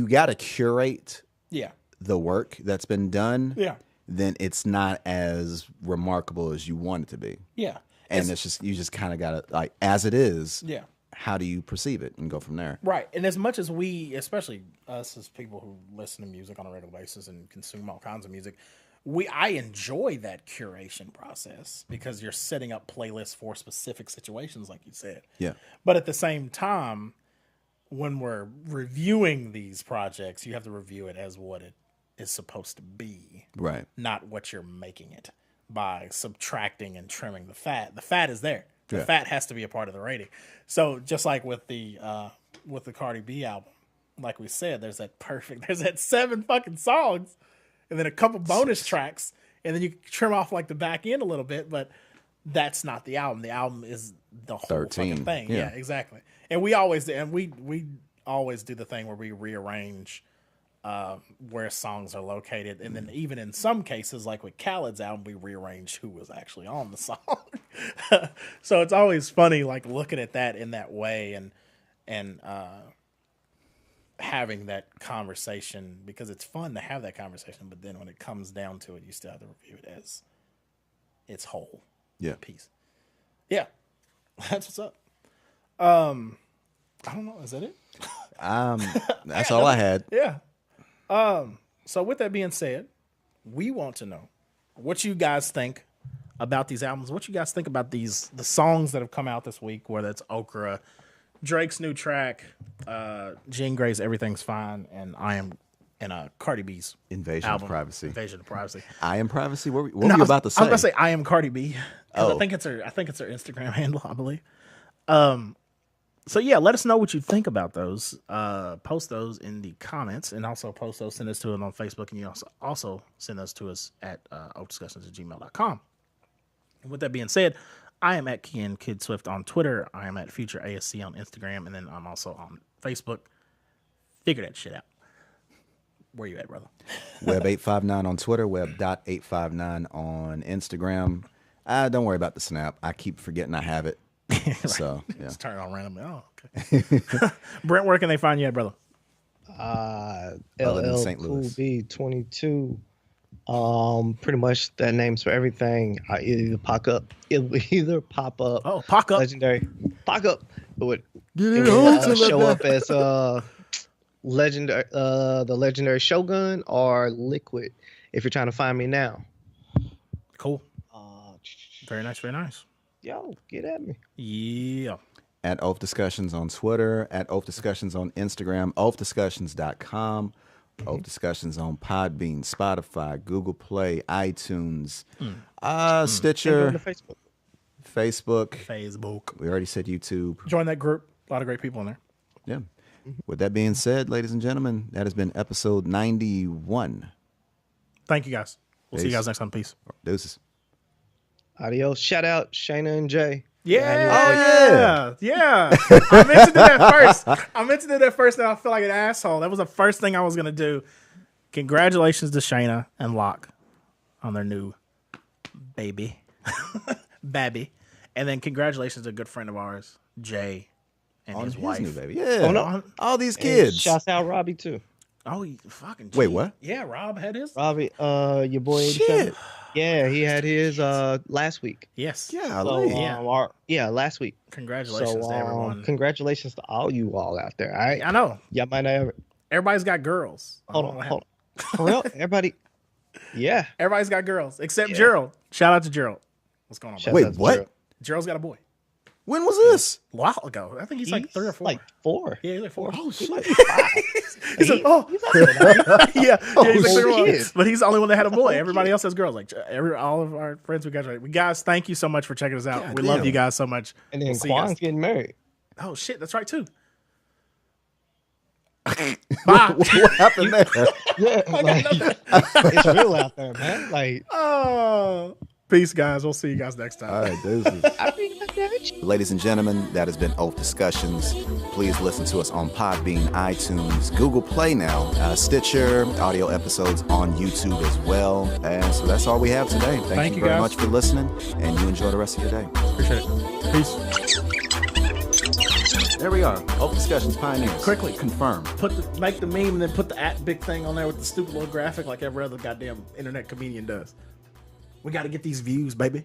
got to curate the work that's been done, then it's not as remarkable as you want it to be. Yeah. And it's just, you just kind of got to, like, as it is, how do you perceive it and go from there? Right. And as much as we, especially us as people who listen to music on a regular basis and consume all kinds of music, I enjoy that curation process because you're setting up playlists for specific situations, like you said. Yeah. But at the same time, when we're reviewing these projects, you have to review it as what it is supposed to be, Right. not what you're making it by subtracting and trimming the fat. The fat is there. The fat has to be a part of the rating. So just like with the Cardi B album, like we said, there's that 7 fucking songs and then a couple bonus tracks, and then you trim off like the back end a little bit, but that's not the album. The album is the whole 13. fucking thing. Yeah. Yeah, exactly. And we always do the thing where we rearrange where songs are located, and then even in some cases, like with Khaled's album, we rearrange who was actually on the song. So it's always funny, like looking at that in that way, and having that conversation, because it's fun to have that conversation. But then when it comes down to it, you still have to review it as its whole piece. Yeah, that's what's up. I don't know. Is that it? That's all I had. Yeah. So with that being said, we want to know what you guys think about these albums. What you guys think about the songs that have come out this week, whether it's Okra, Drake's new track, Jean Grae's Everything's Fine, and Cardi B's Invasion album, of Privacy. Invasion of Privacy. I Am Privacy? What were you about to say? I was about to say I Am Cardi B. Oh. I think it's her Instagram handle, I believe. So yeah, let us know what you think about those. Post those in the comments, and also post those, send us to us on Facebook, and you also send those to us at oakdiscussions@gmail.com. And with that being said, I am at Ken Kid Swift on Twitter. I am at Future ASC on Instagram, and then I'm also on Facebook. Figure that shit out. Where you at, brother? Web859 on Twitter, web.859 on Instagram. Don't worry about the Snap. I keep forgetting I have it. Right. So, yeah. Just turn it on randomly. Oh, okay. Brent, where can they find you at, brother? than St. Cool Louis. B 22. Pretty much that name's for everything. It'll either pop up. Oh, Pac Up. Legendary. Pac Up. It would on show up as the legendary Shogun or Liquid if you're trying to find me now. Cool. Very nice, very nice. Yo, get at me. Yeah. At OAF Discussions on Twitter, at OAF Discussions on Instagram, OAFDiscussions.com, OAF Discussions on Podbean, Spotify, Google Play, iTunes, Stitcher, And go to Facebook. We already said YouTube. Join that group. A lot of great people in there. Yeah. With that being said, ladies and gentlemen, that has been episode 91. Thank you, guys. We'll see you Peace. guys next time. Peace. Deuces. Adios. Shout out Shayna and Jay. Yeah. Yeah. I mentioned it at first. And I feel like an asshole. That was the first thing I was going to do. Congratulations to Shayna and Locke on their new baby. Babby. And then congratulations to a good friend of ours, Jay, and On his his wife. new baby. Yeah. Oh, no. All these And kids. shouts out Robbie too. Oh, he fucking Wait, G. what? Yeah, Rob had his. Robbie, your boy 87. Shit. Yeah, he had his last week. Yes. Yeah. So, Yeah. last week. Congratulations to everyone. Congratulations to all you all out there. All right. I know. Y'all might not ever. Everybody's got girls. Hold on. For real? Everybody. Yeah. Everybody's got girls except Yeah. Gerald. Shout out to Gerald. What's going on, Shout bro? Wait, out to what? Gerald. Gerald's got a boy. When was this? A while ago. I think he's like 3 or 4. Like 4. Yeah, he's like 4. Oh, shit. He's like, oh. He's like, yeah, he's like shit. 3 but he's the only one that had a boy. Everybody else has girls. Like all of our friends we graduated. Guys, thank you so much for checking us out. God We damn. love you guys so much. and then We'll see you guys. Quan's getting married. Oh shit, that's right too. Bye. What happened there? Yeah, like, it's real out there, man. Like, Oh, peace, guys. We'll see you guys next time. All right, deuces. Ladies and gentlemen, that has been OAF Discussions. Please listen to us on Podbean, iTunes, Google Play now, Stitcher, audio episodes on YouTube as well. And so that's all we have today. Thank you very guys. much for listening, and you enjoy the rest of your day. Appreciate it. Peace. There we are. OAF Discussions pioneers. Quickly. Confirmed. Make the meme and then put the big thing on there with the stupid little graphic like every other goddamn internet comedian does. We got to get these views, baby.